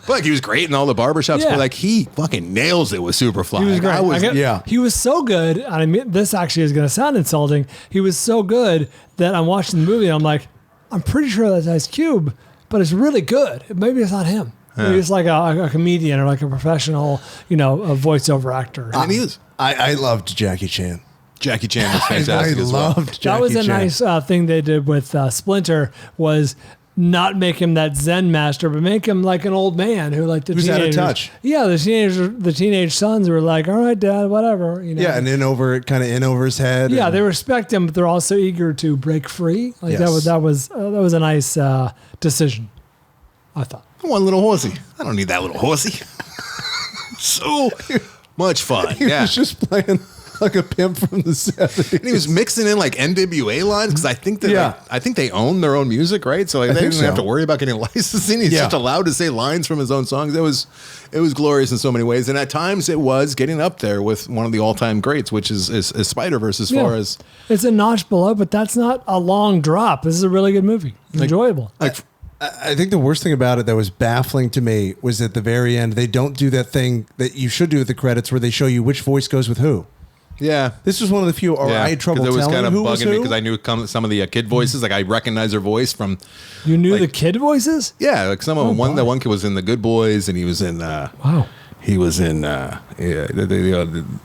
But like he was great in all the barbershops, but like he fucking nails it with Superfly. He was great. He was so good. I mean, this actually is going to sound insulting. He was so good that I'm watching the movie and I'm like, I'm pretty sure that's Ice Cube, but it's really good. Maybe it's not him. Maybe it's like a comedian or like a professional, a voiceover actor. And he is. I loved Jackie Chan. Jackie Chan was fantastic as well. That was a nice thing they did with Splinter was not make him that Zen master, but make him like an old man who's out of touch. Yeah, the teenage sons were like, all right, Dad, whatever. Yeah, and in over his head. Yeah, they respect him, but they're also eager to break free. Like that was a nice decision, I thought. One little horsey. I don't need that little horsey. So much fun. He was just playing like a pimp from the 70s. And he was mixing in like NWA lines because I think that I think they own their own music, right? So like, they didn't have to worry about getting licensing. He's just allowed to say lines from his own songs. It was glorious in so many ways, and at times it was getting up there with one of the all-time greats, which is Spider-Verse as far as it's a notch below, but that's not a long drop. This is a really good movie. Enjoyable. I think the worst thing about it that was baffling to me was at the very end, they don't do that thing that you should do at the credits where they show you which voice goes with who. Yeah. This was one of the few, I had trouble telling who was who. It was kind of bugging me because I knew some of the kid voices. Like I recognized their voice from... You knew the kid voices? Yeah, like some of them. That one kid was in The Good Boys and he was in... wow. He was in the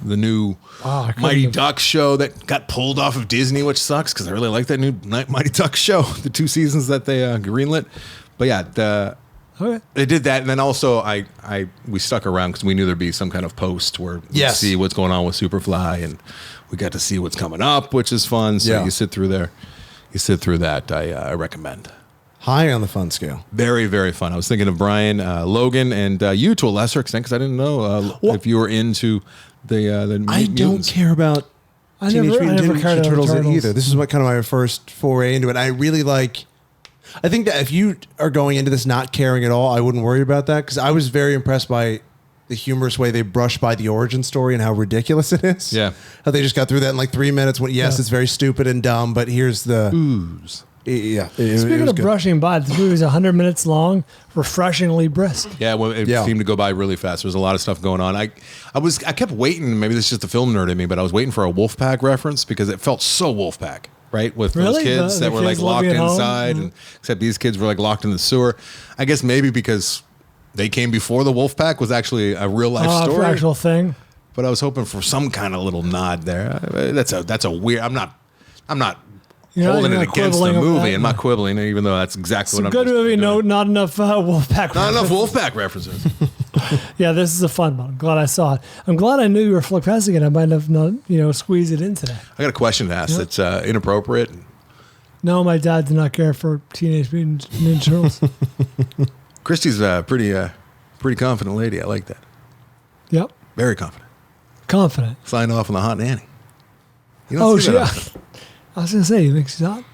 new Mighty Ducks show that got pulled off of Disney, which sucks because I really like that new Mighty Ducks show, the 2 seasons that they greenlit. But yeah, they did that, and then also we stuck around because we knew there'd be some kind of post where we'd see what's going on with Superfly, and we got to see what's coming up, which is fun. So you sit through there, that. I recommend. High on the fun scale. Very, very fun. I was thinking of Bryan, Logan, and you to a lesser extent because I didn't know if you were into the I don't care about Teenage Mutant Ninja Turtles either. This is what kind of my first foray into it. I really like... I think that if you are going into this not caring at all, I wouldn't worry about that because I was very impressed by the humorous way they brush by the origin story and how ridiculous it is. Yeah. How they just got through that in like 3 minutes. It's very stupid and dumb, but here's the... Ooze. Yeah. Speaking of brushing by, this movie is 100 minutes long, refreshingly brisk. Yeah, well, it seemed to go by really fast. There was a lot of stuff going on. I kept waiting. Maybe this is just the film nerd in me, but I was waiting for a Wolfpack reference because it felt so Wolfpack, right? With those kids that were like locked inside, and except these kids were like locked in the sewer. I guess maybe because they came before the Wolfpack was actually a real life story, actual thing. But I was hoping for some kind of little nod there. That's a weird. I'm not holding it against the movie. I'm not quibbling, even though that's exactly what I'm doing. Good movie, not enough Wolfpack. Not enough Wolfpack references. Yeah, this is a fun one. I'm glad I saw it. I'm glad I knew you were flick passing it. I might have not, squeezed it in today. I got a question to ask that's inappropriate. No, my dad did not care for Teenage Mutant Ninja Turtles. Christy's a pretty confident lady. I like that. Yep. Very confident. Confident. Signed off on the hot nanny. You don't see that. I was going to say, you think she's hot?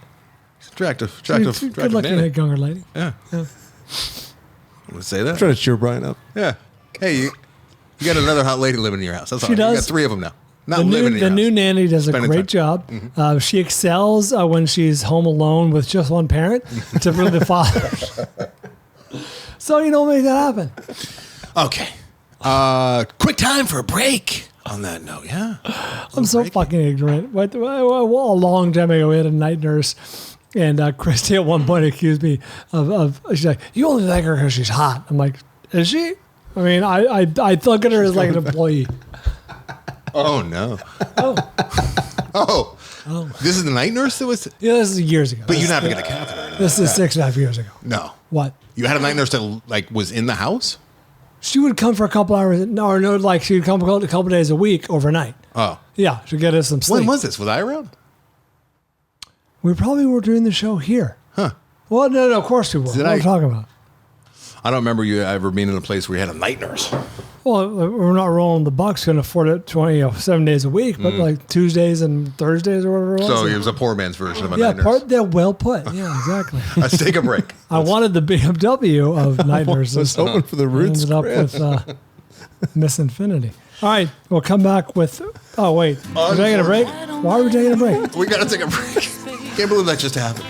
She's attractive. Good looking younger lady. Yeah. I'm going to say that. I'm trying to cheer Bryan up. Yeah. Hey, you got another hot lady living in your house. That's all. She does. You got 3 of them now. The new nanny does a great job. Mm-hmm. She excels when she's home alone with just one parent, typically the father. So make that happen. Okay. Quick time for a break. On that note, yeah. I'm so fucking ignorant. A long time ago, we had a night nurse, and Christy at one point accused me of she's like, you only like her because she's hot. I'm like, is she? I mean, I look at her as like an employee. Oh, no. Oh. This is the night nurse that was... Yeah, this is years ago. But you didn't have to get a catheter. This is 6.5 years ago. No. What? You had a night nurse that was in the house? She would come for a couple hours. She would come a couple days a week overnight. Oh. Yeah, she'd get us some sleep. When was this? Was I around? We probably were doing the show here. Huh. Well, no, of course we were. What are you talking about? I don't remember you ever being in a place where you had a night nurse. Well, we're not rolling the Bucks, couldn't afford it 7 days a week, but like Tuesdays and Thursdays or whatever it was. So it was a poor man's version of a night nurse. Yeah, well put. Yeah, exactly. Let's take a break. I wanted the BMW of night nurses. I was hoping for the Roots. Ended up with Miss Infinity. All right, we'll come back with. Oh wait, we're taking a break. Why are we taking a break? We gotta take a break. Can't believe that just happened.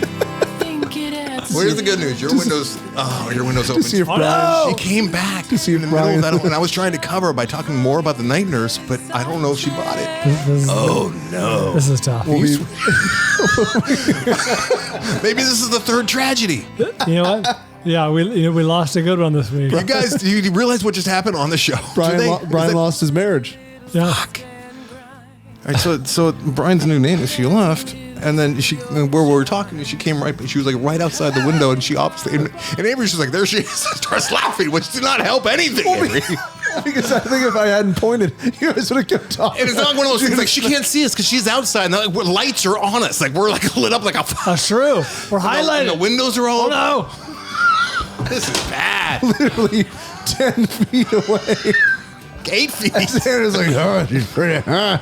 Where's the good news? Your windows open. To see if Bryan, She came back to see if in the middle of Bryan, that, and I was trying to cover her by talking more about the night nurse, but I don't know if she bought it. No! This is tough. Maybe this is the third tragedy. You know what? Yeah, we lost a good one this week. You guys, do you realize what just happened on the show? Bryan lost his marriage. Yeah. Fuck. All right, so Brian's new name is she left, and then where we were talking, and she came right, she was like right outside the window, and she opposite, and Avery's just like, there she is, starts laughing, which did not help anything, Avery. Because I think if I hadn't pointed, you guys would have kept talking. And it's not one of those things like she can't see us because she's outside, and like, lights are on us, like we're like lit up like a. That's true. We're highlighting. The windows are all. Oh no! This is bad. Literally 10 feet away. 8 feet. Santa's like, oh, she's pretty, huh?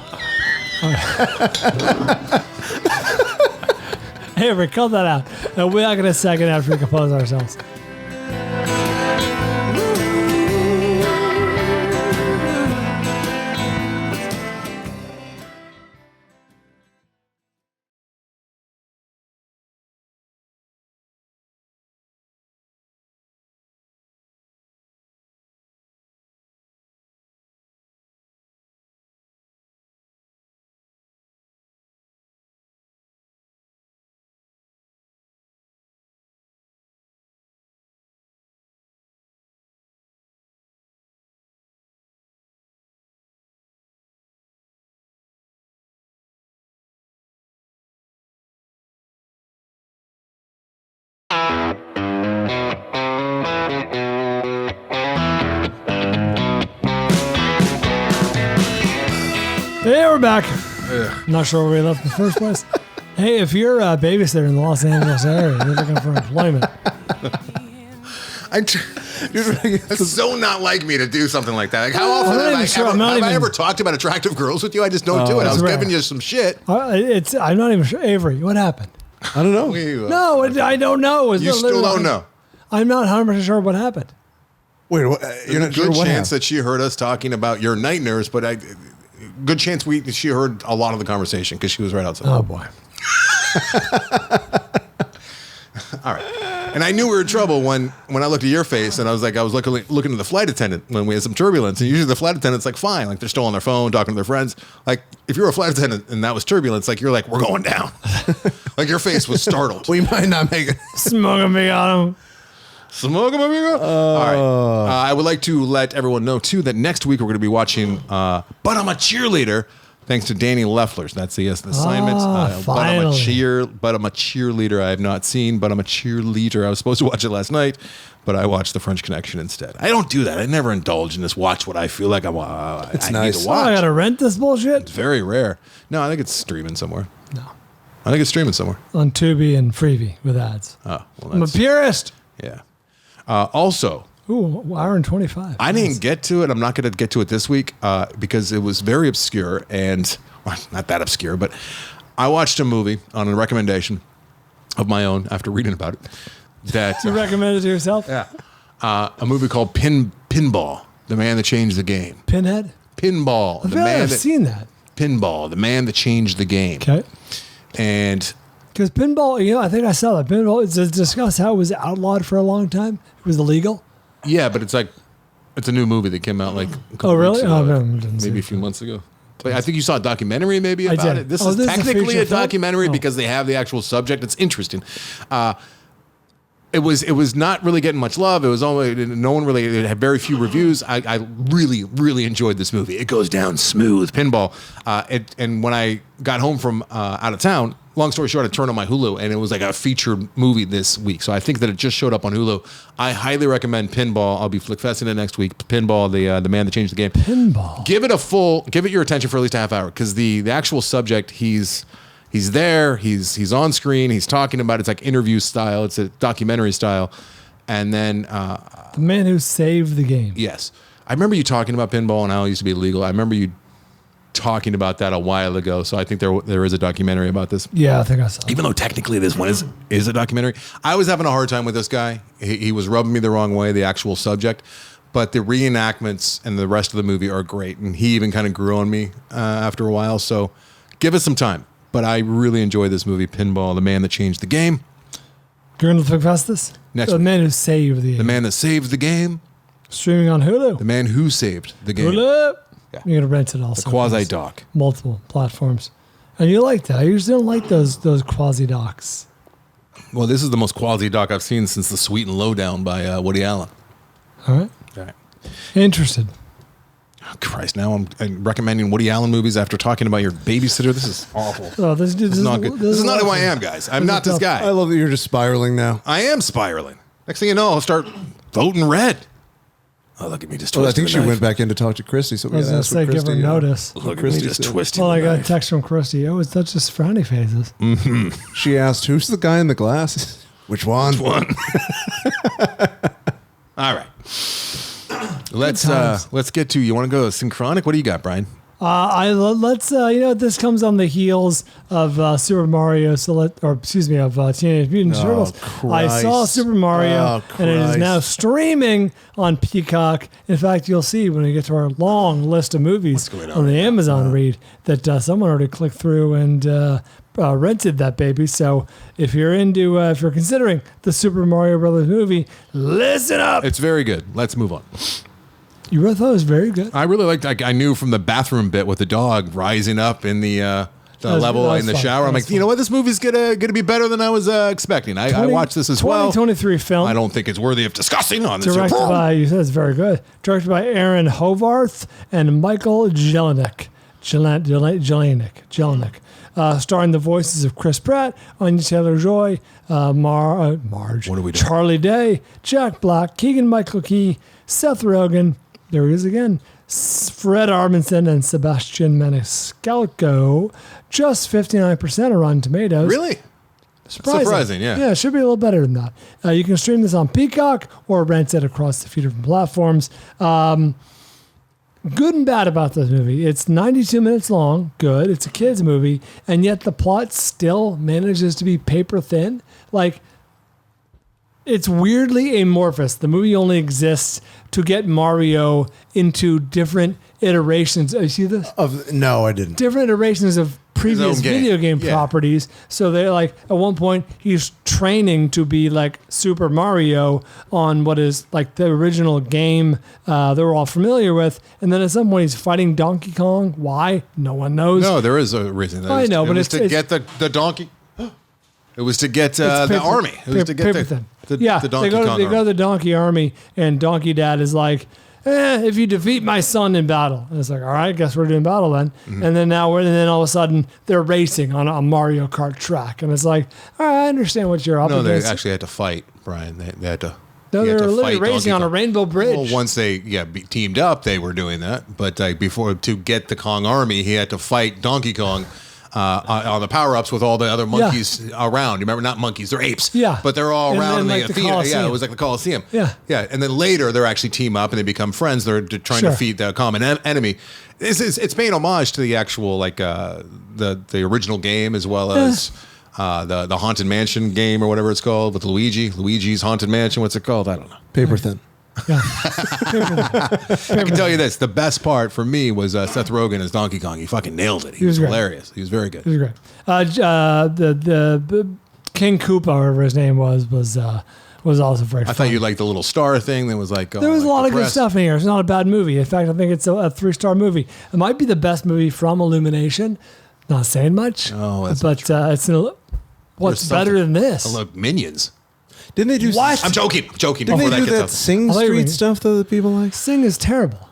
Hey, Rick, cut that out. We'll be back in a second after we compose ourselves. Hey, we're back. Not sure where we left in the first place. Hey, if you're a babysitter in the Los Angeles area, you're looking for employment. It's so not like me to do something like that. Like, how often have I ever talked about attractive girls with you? I just don't do it. I was giving you some shit. I'm not even sure. Avery, what happened? I don't know. No, I don't know. You still don't know. I'm not 100% sure what happened. Wait, you're not sure what happened? Good chance that she heard us talking about your night nurse, but good chance she heard a lot of the conversation because she was right outside. Oh, boy. All right. And I knew we were in trouble when I looked at your face, and I was looking at the flight attendant when we had some turbulence. And usually the flight attendant's like, fine, like they're still on their phone talking to their friends. Like if you're a flight attendant and that was turbulence, like you're like, we're going down. Like your face was startled. We might not make it. Smoking me on him. Smoking amigo. All right. I would like to let everyone know too that next week we're going to be watching But I'm a Cheerleader. Thanks to Danny Leffler. That's the assignment. But I'm a Cheerleader. I have not seen, but I'm a Cheerleader. I was supposed to watch it last night, but I watched The French Connection instead. I don't do that. I never indulge in this watch what I feel like I nice. need to watch. I got to rent this bullshit? It's very rare. No, I think it's streaming somewhere. No. I think it's streaming somewhere. On Tubi and Freevee with ads. Oh, well, I'm a purist. Yeah. Also... Ooh, hour and 25. I didn't get to it. I'm not going to get to it this week because it was very obscure and not that obscure, but I watched a movie on a recommendation of my own after reading about it. That you recommended to yourself? Yeah. A movie called Pinball, The Man That Changed the Game. Pinhead? Pinball. I feel like I've seen that. Pinball, The Man That Changed the Game. Okay. And... Because pinball, I think I saw that. Pinball, it's discussed how it was outlawed for a long time. It was illegal. Yeah, but it's a new movie that came out like a couple really? weeks ago, Oh, no, maybe a few months ago. But I think you saw a documentary maybe about it. This is technically a documentary because they have the actual subject. It's interesting. It was not really getting much love. It was only no one really. It had very few reviews. I really really enjoyed this movie. It goes down smooth, Pinball. And when I got home from out of town, long story short, I turned on my Hulu and it was like a featured movie this week. So I think that it just showed up on Hulu. I highly recommend Pinball. I'll be flickfesting it next week. Pinball, the Man That Changed the Game. Pinball. Give it your attention for at least a half hour because the actual subject he's there. He's on screen. He's talking about it. It's like interview style. It's a documentary style. And then the man who saved the game. Yes. I remember you talking about pinball and how it used to be illegal. I remember you talking about that a while ago. So I think there is a documentary about this. Yeah, I think I saw it. Even though technically this one is a documentary. I was having a hard time with this guy. He was rubbing me the wrong way, the actual subject. But the reenactments and the rest of the movie are great. And he even kind of grew on me after a while. So give it some time. But I really enjoyed this movie, Pinball, The Man That Changed the Game. You're going to look past this? Next The one. Man Who Saved the Game. The Man That Saved the Game. Streaming on Hulu. The Man Who Saved the Game. Hulu. Yeah. You're going to rent it also. The quasi-doc. Multiple platforms. And you like that. I usually don't like those quasi-docs. Well, this is the most quasi-doc I've seen since The Sweet and Lowdown by Woody Allen. All right. All right. Interested. Oh, Christ, now I'm recommending Woody Allen movies after talking about your babysitter. This is awful. Oh, this is not good. This is not who I am, guys. I'm not this guy. I love that you're just spiraling now. I am spiraling. Next thing you know, I'll start voting red. Oh, look at me just twisting. Well, I think the she knife. went back in to talk to Christy. So I was going to say, give her notice. Look at Christy me just said. twisting. Well, I the got a knife. text from Christy. Oh, it's not just frowny faces. She asked, "Who's the guy in the glasses? Which one? Which one?" All right. Let's get to. You want to go Synchronic? What do you got, Brian? Let's this comes on the heels of Super Mario, of Teenage Mutant Oh, Turtles. I saw Christ. Super Mario, Oh, and it is Christ. now streaming on Peacock. In fact, you'll see when we get to our long list of movies going on on the right now? Amazon read that someone already clicked through and rented that baby. So if you're if you're considering the Super Mario Brothers movie, listen up. It's very good. Let's move on. You really thought it was very good. I really liked. I knew from the bathroom bit with the dog rising up in the level in the fun. shower. I'm like, you know what? This movie's gonna be better than I was expecting. I watched this as well. 2023 film. I don't think it's worthy of discussing on this. Directed by, you said it's very good. Directed by Aaron Hovarth and Michael Jelinek. Starring the voices of Chris Pratt, Anya Taylor-Joy, Marge, What are we doing? Charlie Day, Jack Black, Keegan-Michael Key, Seth Rogen, there he is again, Fred Armisen, and Sebastian Maniscalco. Just 59% on Rotten Tomatoes. Really? Surprising, yeah. Yeah, it should be a little better than that. You can stream this on Peacock or rent it across the few different platforms. Good and bad about this movie. It's 92 minutes long. Good. It's a kid's movie. And yet the plot still manages to be paper thin. Like, it's weirdly amorphous. The movie only exists to get Mario into different iterations. You see this? No, I didn't. Different iterations of previous own game. video game Yeah. properties. So they're like, at one point, he's training to be like Super Mario on what is like the original game that we're all familiar with. And then at some point, he's fighting Donkey Kong. Why? No one knows. No, there is a reason. I know, but it was it's- to get the donkey. It was to get the army. It was to get paper the thin. Donkey they go Kong to army. the Donkey Army, and Donkey Dad is like, if you defeat my son in battle. And it's like, all right, guess we're doing battle then. Mm-hmm. And then and then all of a sudden they're racing on a Mario Kart track. And it's like, all right, I understand what you're up No, they against. actually had to fight, Brian. They had to. No, you they had were to literally fight racing Donkey on a Kong. rainbow bridge. Well, once they teamed up, they were doing that. But before to get the Kong army, he had to fight Donkey Kong on the power ups with all the other monkeys around. You remember, not monkeys, they're apes. Yeah. but they're all And around then, in like, the the theater. Yeah, Coliseum. it was like the Coliseum. Yeah. yeah. And then later, they're actually team up and they become friends. They're trying to Sure. defeat the common enemy. It's paying homage to the actual the original game as well as. The Haunted Mansion game or whatever it's called with Luigi's Haunted Mansion. What's it called? I don't know. Paper thin. I can tell you this: the best part for me was Seth Rogen as Donkey Kong. He fucking nailed it. He was was great. hilarious. He was very good. It was great. The King Koopa, whatever his name was also very fun. I thought you liked the little star thing. That was like There was a lot of good stuff in here. It's not a bad movie. In fact, I think it's a 3-star movie. It might be the best movie from Illumination. Not saying much. Oh, that's but it's what's There's better something. than this? I love Minions. Didn't they do? What? I'm joking. Didn't Before they do gets that up. Sing I thought you were Street gonna- stuff though that people like? Sing is terrible.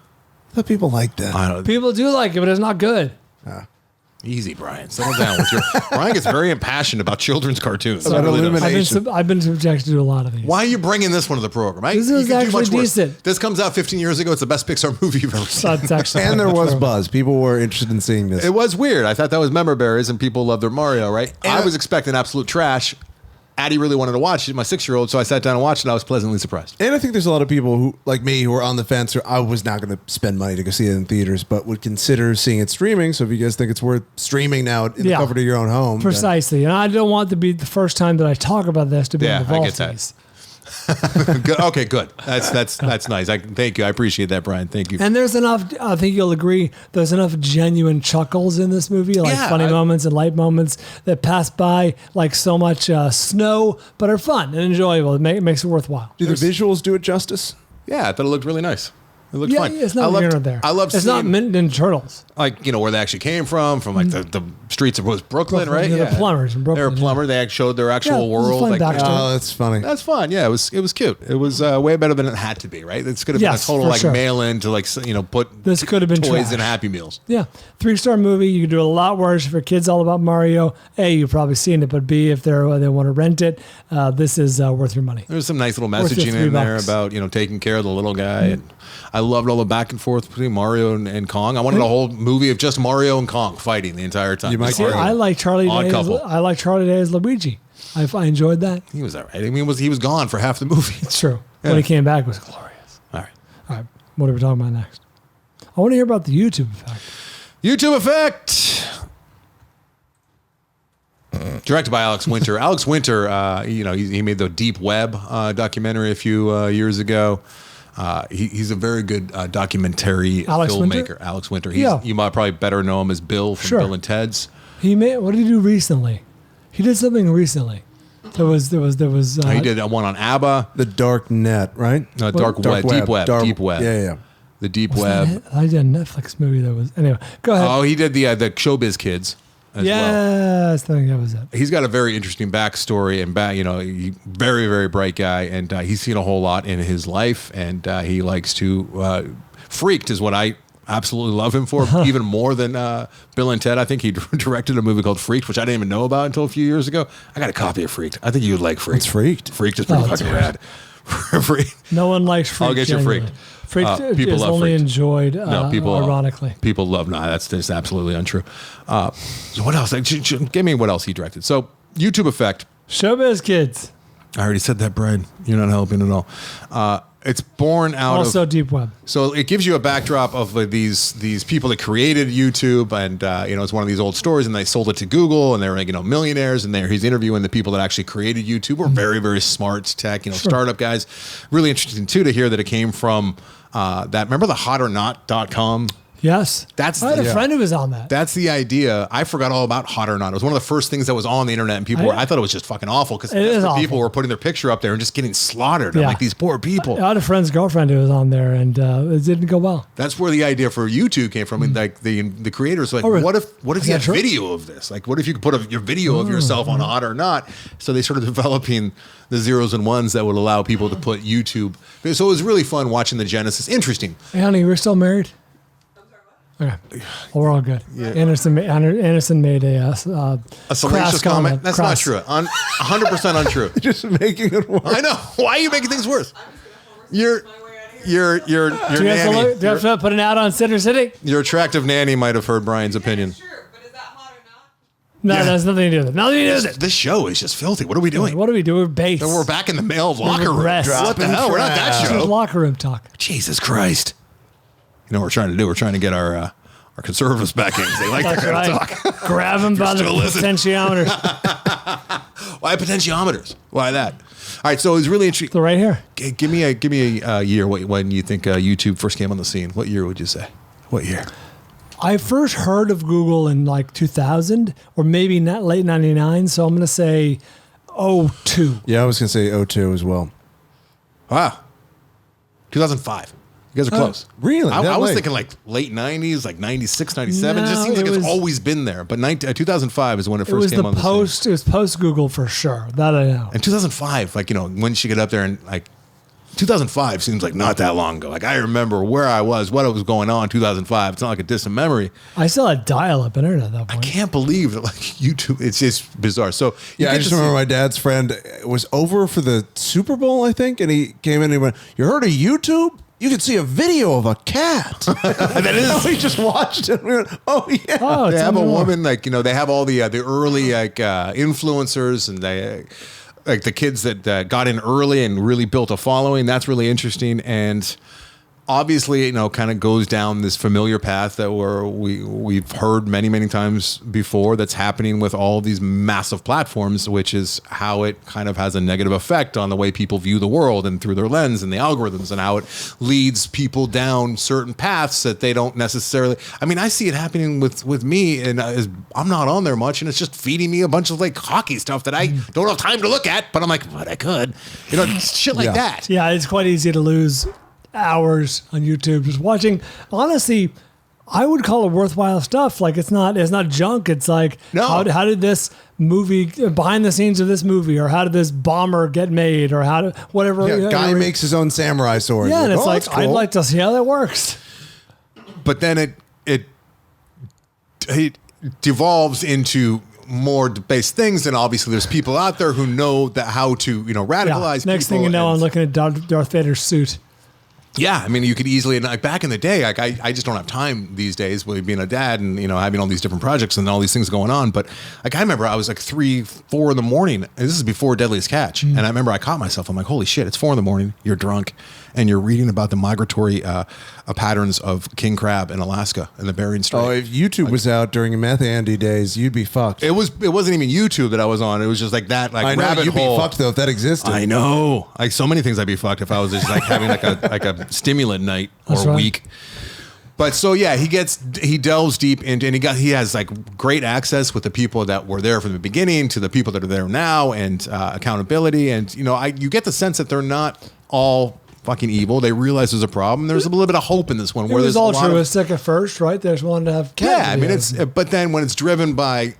I thought people liked that. I don't. People do like it, but it's not good. Easy, Brian. Settle down with your. Brian gets very impassioned about children's cartoons. About He really does. Illumination. I've been subjected to a lot of these. Why are you bringing this one to the program? This You is could do actually much worse. decent. This comes out 15 years ago. It's the best Pixar movie you've ever seen. That's actually And there was true. buzz. People were interested in seeing this. It was weird. I thought that was member berries and people loved their Mario, right? And I was expecting absolute trash. Addie really wanted to watch it, my 6-year-old, so I sat down and watched it. I was pleasantly surprised. And I think there's a lot of people who, like me, who are on the fence. Or I was not going to spend money to go see it in theaters, but would consider seeing it streaming. So if you guys think it's worth streaming now in the comfort of your own home, precisely. And I don't want to be the first time that I talk about this to be on the I get that. Good. Okay, good. That's nice. Thank you. I appreciate that, Brian. Thank you. And there's enough. I think you'll agree. There's enough genuine chuckles in this movie, like funny moments and light moments that pass by like so much snow, but are fun and enjoyable. It makes it worthwhile. Do the visuals do it justice? Yeah, I thought it looked really nice. It looked fine. It's not there. I love. It's not Mint Ninja Turtles. Like where they actually came from like the streets of Brooklyn, right? Yeah, the plumbers in Brooklyn. They were plumbers. They showed their actual world. Like, oh, that's funny. That's fun. Yeah, it was cute. It was way better than it had to be. Right? This could have been a total mail-in to put this could have been toys in Happy Meals. Yeah, 3-star movie. You could do a lot worse for kids all about Mario. A, you've probably seen it, but B, if they want to rent it, this is worth your money. There's some nice little messaging in there about taking care of the little guy. And I loved all the back and forth between Mario and Kong. I wanted a whole movie of just Mario and Kong fighting the entire time. You might see, I like Charlie Day. I like Charlie Day as Luigi. I enjoyed that. He was all right. I mean, he was gone for half the movie. It's true. Yeah. When he came back, it was glorious. All right. What are we talking about next? I want to hear about the YouTube effect. YouTube effect. Directed by Alex Winter. Alex Winter, he made the Deep Web documentary a few years ago. He's a very good documentary filmmaker. Alex Winter. You might probably better know him as Bill from Bill and Ted's. What did he do recently? He did something recently. There was. He did one on ABBA. The Dark Net, right? No, Dark Web. Deep Web. Yeah. The Deep Web. I did a Netflix movie that was. Anyway, go ahead. Oh, he did the Showbiz Kids. As well. I think that was it. He's got a very interesting backstory and very, very bright guy, and he's seen a whole lot in his life, and he likes to Freaked is what I absolutely love him for, even more than Bill and Ted. I think he directed a movie called Freaked, which I didn't even know about until a few years ago. I got a copy of Freaked. I think you would like Freaked. It's Freaked. Freaked is pretty fucking rad. No one likes Freaked. I'll get you Freaked. Freaked people is love only Freaked. Enjoyed ironically. People love, that's just absolutely untrue. So what else? Give me what else he directed. So YouTube effect. Showbiz Kids. I already said that, Bryan. You're not helping at all. It's born out also Deep Web. So it gives you a backdrop of these people that created YouTube, and it's one of these old stories, and they sold it to Google, and they were millionaires, and he's interviewing the people that actually created YouTube, were very, very smart tech, startup guys. Really interesting too to hear that it came from that. Remember the hotornot.com? Yes. I had a friend who was on that. That's the idea. I forgot all about Hot or Not. It was one of the first things that was on the internet, and people I thought it was just fucking awful because people were putting their picture up there and just getting slaughtered. Yeah. I'm like, these poor people. I had a friend's girlfriend who was on there, and it didn't go well. That's where the idea for YouTube came from. Like the creators were like, what if you had video of this? Like, what if you could put your video of yourself on Hot or Not? So they started developing the zeros and ones that would allow people to put YouTube. So it was really fun watching the genesis. Interesting. Hey, honey, we're still married? Okay. Well, we're all good. Yeah. Anderson made a salacious comment. That's not true. 100% untrue. Just making it worse. I know. Why are you making things worse? Your nanny. Do you have to put an ad on Center City? Your attractive nanny might have heard Brian's opinion. Sure, but is that hot or not? No, that's nothing to do with it. Nothing to do with it. This show is just filthy. What are we doing? What do we do? We're base. We're back in the male locker room. What the hell? We're not that show. This is locker room talk. Jesus Christ. You know what we're trying to do? We're trying to get our conservatives back in. They like that kind of talk. Grab them by the potentiometers. Why potentiometers? Why that? All right, so it's really interesting. So right here. Give me a year when you think YouTube first came on the scene. What year would you say? What year? I first heard of Google in like 2000 or maybe not late 99. So I'm going to say 02. Yeah, I was going to say 02 as well. Wow. 2005. You guys are close. Really? I was thinking like late 90s, like 96, 97. It just seems like it's always been there. But 2005 is when it first came on the scene. It was post Google for sure. That I know. And 2005, when she got up there and 2005 seems like not that long ago. Like I remember where I was, what was going on in 2005. It's not like a distant memory. I still had dial-up internet at that point. I can't believe that YouTube, it's just bizarre. So yeah, I just remember my dad's friend was over for the Super Bowl, I think, and he came in and he went, "You heard of YouTube? You can see a video of a cat." That is. We just watched it. We went, oh yeah. They have a woman they have all the early influencers, and like the kids that got in early and really built a following. That's really interesting. And obviously, kind of goes down this familiar path that we've heard many, many times before that's happening with all these massive platforms, which is how it kind of has a negative effect on the way people view the world and through their lens and the algorithms, and how it leads people down certain paths that they don't necessarily. I mean, I see it happening with me, and I'm not on there much, and it's just feeding me a bunch of like hockey stuff that I don't have time to look at, but I'm like, but I could, shit like that. Yeah, it's quite easy to lose hours on YouTube just watching. Honestly, I would call it worthwhile stuff. Like it's not junk. It's like how did this movie, behind the scenes of this movie, or how did this bomber get made, or how did whatever. Yeah, guy makes his own samurai sword. Yeah, and it's like cool. I'd like to see how that works. But then it devolves into more debased things, and obviously there's people out there who know that how to radicalize. Next people, thing you know, I'm looking at Darth Vader's suit. Yeah, I mean, you could easily, like back in the day, like I just don't have time these days with being a dad and, having all these different projects and all these things going on. But like, I remember I was like 3, 4 in the morning, and this is before Deadliest Catch. And I remember I caught myself. I'm like, holy shit, it's 4 in the morning. You're drunk and you're reading about the migratory patterns of king crab in Alaska and the Bering Strait. Oh, if YouTube was out during Meth Andy days, you'd be fucked. It wasn't even YouTube that I was on. It was just like that, like I know, rabbit you'd hole. be fucked though if that existed. I know. Like so many things I'd be fucked if I was just like having like a stimulant night or week. But so yeah, he delves deep into, and he has like great access with the people that were there from the beginning to the people that are there now, and accountability, and you get the sense that they're not all fucking evil. They realize there's a problem. There's a little bit of hope in this one. Where there's altruistic at first, right? There's one to have. Yeah, I mean but then when it's driven by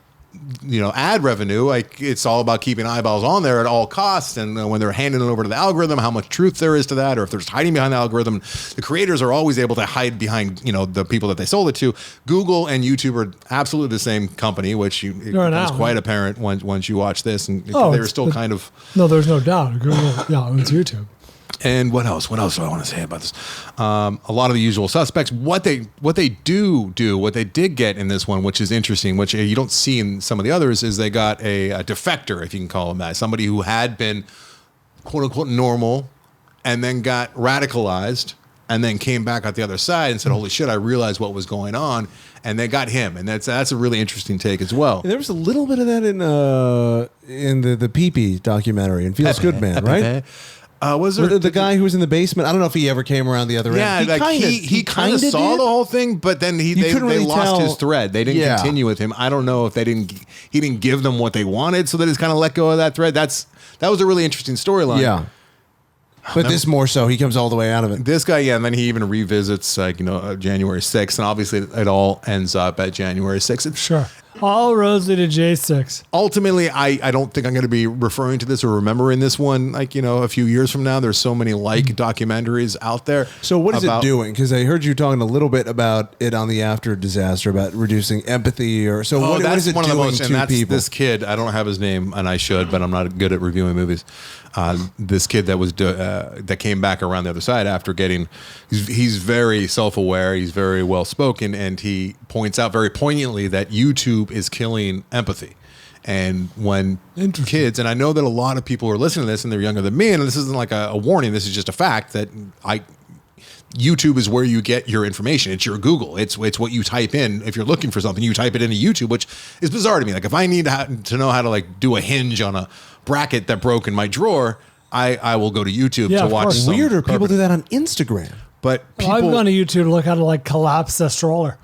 ad revenue, like it's all about keeping eyeballs on there at all costs. And when they're handing it over to the algorithm, how much truth there is to that, or if there's hiding behind the algorithm, the creators are always able to hide behind, the people that they sold it to. Google and YouTube are absolutely the same company, which becomes quite apparent once you watch this. And they're still kind of. No, there's no doubt. Google, it's YouTube. And what else? What else do I want to say about this? A lot of the usual suspects. What they did get in this one, which is interesting, which you don't see in some of the others, is they got a defector, if you can call him that, somebody who had been quote unquote normal, and then got radicalized, and then came back out the other side and said, "Holy shit! I realized what was going on." And they got him, and that's a really interesting take as well. There was a little bit of that in the Pee-Pee documentary in Feels Good Man, right? Was there the guy who was in the basement? I don't know if he ever came around the other end. Yeah, he kind of saw the whole thing, but then they really lost his thread. They didn't continue with him. I don't know if he didn't give them what they wanted, so they just kind of let go of that thread. That was a really interesting storyline. Yeah. But this more so, he comes all the way out of it. This guy, and then he even revisits January 6th, and obviously it all ends up at January 6th. Sure. All roads lead to J6. Ultimately, I don't think I'm going to be referring to this or remembering this one a few years from now. There's so many documentaries out there. So what is it doing? Because I heard you talking a little bit about it on the After Disaster, about reducing empathy. What is it doing to people? This kid, I don't have his name, and I should, but I'm not good at reviewing movies. This kid that came back around the other side after he's very self-aware, he's very well-spoken, and he points out very poignantly that YouTube is killing empathy. And when kids, and I know that a lot of people are listening to this and they're younger than me, and this isn't like a warning, this is just a fact that YouTube is where you get your information. It's your Google. It's what you type in. If you're looking for something, you type it into YouTube, which is bizarre to me. Like if I need to know how to do a hinge on a bracket that broke in my drawer, I will go to YouTube to watch some weirder. People do that on Instagram. But I've gone to YouTube to look how to collapse a stroller.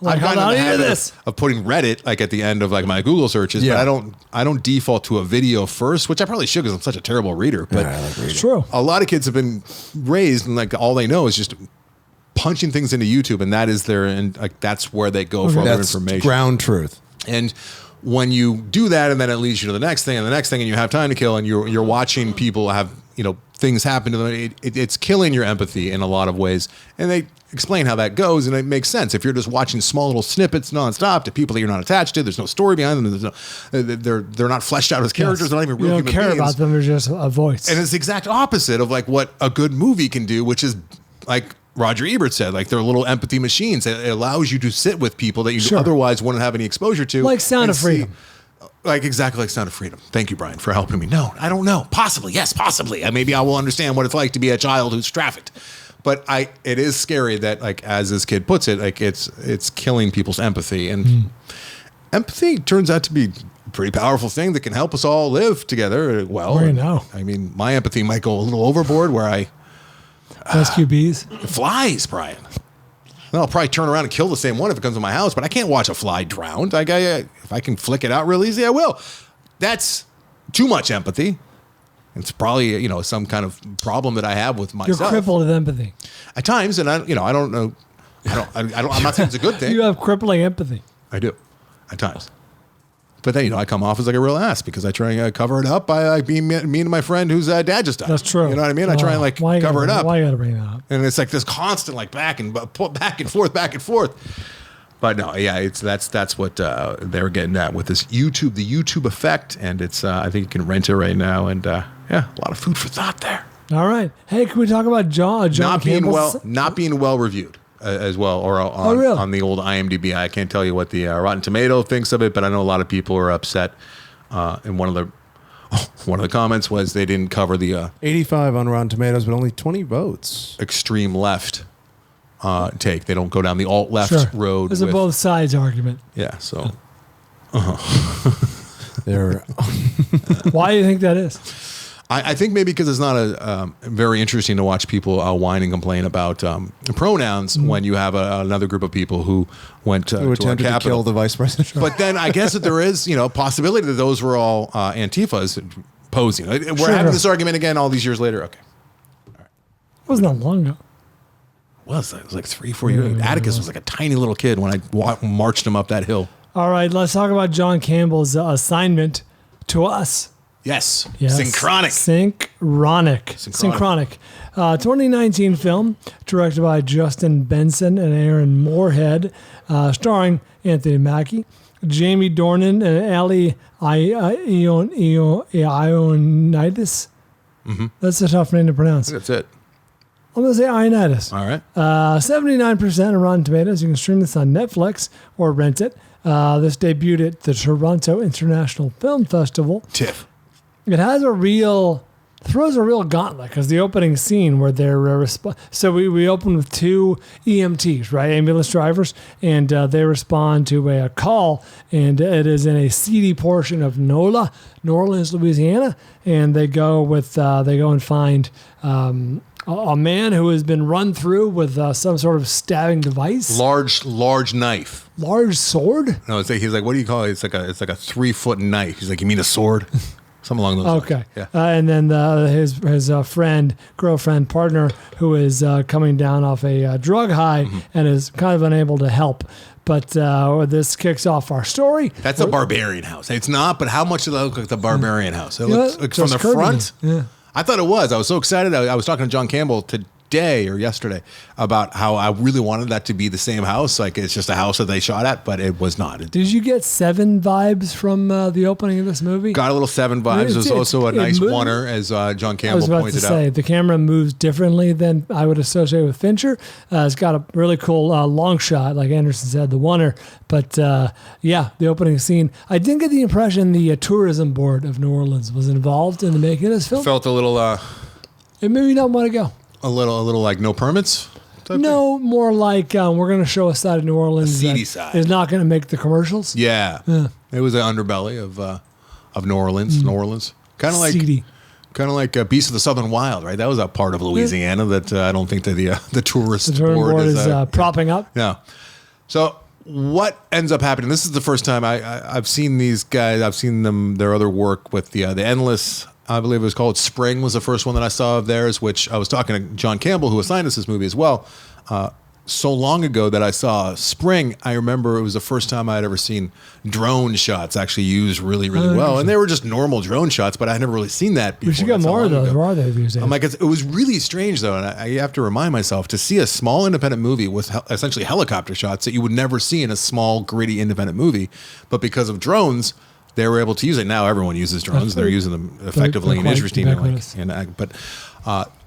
I've gotten in the habit of putting Reddit at the end of my Google searches, but I don't default to a video first, which I probably should because I'm such a terrible reader. But it's true. A lot of kids have been raised and all they know is just punching things into YouTube, and that is that's where they go for all their information. Ground truth. And when you do that, and then it leads you to the next thing and the next thing, and you have time to kill, and you're watching people have things happen to them, it's killing your empathy in a lot of ways. And they explain how that goes, and it makes sense. If you're just watching small little snippets nonstop to people that you're not attached to, there's no story behind them. They're not fleshed out as characters. Yes. They're not even real human beings. You don't care about them. They're just a voice. And it's the exact opposite of what a good movie can do, which is Roger Ebert said, they're little empathy machines. It allows you to sit with people that you otherwise wouldn't have any exposure to. Like Sound of Freedom. Like exactly like Sound of Freedom. Thank you, Bryan, for helping me. No, I don't know. Possibly, yes, possibly. Maybe I will understand what it's like to be a child who's trafficked. But it is scary that, like, as this kid puts it, like it's killing people's empathy, and empathy turns out to be a pretty powerful thing that can help us all live together well. Where you know? I mean, my empathy might go a little overboard where I rescue bees, flies, Bryan. Then I'll probably turn around and kill the same one if it comes to my house, but I can't watch a fly drown. Like if I can flick it out real easy, I will. That's too much empathy. It's probably, some kind of problem that I have with myself. You're crippled with empathy. At times, and I don't know. I'm not saying it's a good thing. You have crippling empathy. I do. At times. But then, I come off as like a real ass because I try and cover it up by being mean to my friend whose dad just died. That's true. You know what I mean? I try and cover it up. Why you gotta bring that up? And it's like this constant back and forth. But no, yeah, that's what they're getting at with this the YouTube effect, and it's I think you can rent it right now, and a lot of food for thought there. All right, hey, can we talk about John not being well reviewed as well, or on the old IMDb? I can't tell you what the Rotten Tomato thinks of it, but I know a lot of people are upset. And one of the comments was they didn't cover the 85 on Rotten Tomatoes, but only 20 votes. Extreme left. Take. They don't go down the alt-left road. There's a both sides argument. Yeah, so. Why do you think that is? I think maybe because it's not very interesting to watch people whine and complain about pronouns when you have another group of people who went to our attempted to kill the vice president. But then I guess that there is, a possibility that those were all Antifas posing. We're having this argument again all these years later. Okay. All right. It wasn't that long ago. It was like 3-4 years. Atticus was like a tiny little kid when I marched him up that hill. All right, let's talk about John Campbell's assignment to us. Yes. Synchronic. Synchronic. 2019 film directed by Justin Benson and Aaron Moorhead, starring Anthony Mackie, Jamie Dornan, and Ali Ionitis. Mm-hmm. That's a tough name to pronounce. That's it. I'm going to say Ionitis. All right. 79% on Rotten Tomatoes. You can stream this on Netflix or rent it. This debuted at the Toronto International Film Festival. TIFF. It has throws a real gauntlet because the opening scene where they're so we open with two EMTs, right, ambulance drivers, and they respond to a call, and it is in a seedy portion of NOLA, New Orleans, Louisiana, and they go and find a man who has been run through with some sort of stabbing device. Large knife. Large sword? No, he's like, what do you call it? It's like a 3-foot knife. He's like, you mean a sword? Something along those lines. Okay. Yeah. And then his friend, girlfriend, partner, who is coming down off a drug high and is kind of unable to help. But this kicks off our story. That's a barbarian house. It's not, but how much does it look like the barbarian house? It looks from the front. Yeah. I thought it was. I was so excited. I was talking to John Campbell today or yesterday about how I really wanted that to be the same house. Like it's just a house that they shot at, but it was not. Did you get Seven vibes from the opening of this movie? Got a little Seven vibes. There's also a nice oneer, as John Campbell pointed out. The camera moves differently than I would associate with Fincher. It's got a really cool long shot, like Anderson said, the oneer. But the opening scene. I didn't get the impression the tourism board of New Orleans was involved in the making of this film. Felt a little. It made me not want to go. A little like no permits? No, thing? More like we're going to show a side of New Orleans seedy side. Is not going to make the commercials. Yeah. It was an underbelly of New Orleans. New Orleans. Kind of like seedy. Kind of like Beast of the Southern Wild, right? That was a part of Louisiana that I don't think that the tourist board is propping up. Yeah. So what ends up happening? This is the first time I've seen these guys. I've seen their other work with the Endless. I believe it was called Spring was the first one that I saw of theirs, which I was talking to John Campbell, who assigned us this movie as well. So long ago that I saw Spring, I remember it was the first time I had ever seen drone shots actually used really, really well. And they were just normal drone shots, but I had never really seen that before. We should get more of those. Where are they these days? I'm like, it was really strange, though, and I have to remind myself to see a small independent movie with essentially helicopter shots that you would never see in a small, gritty independent movie. But because of drones, they were able to use it. Now everyone uses drones. They're using them effectively and interesting.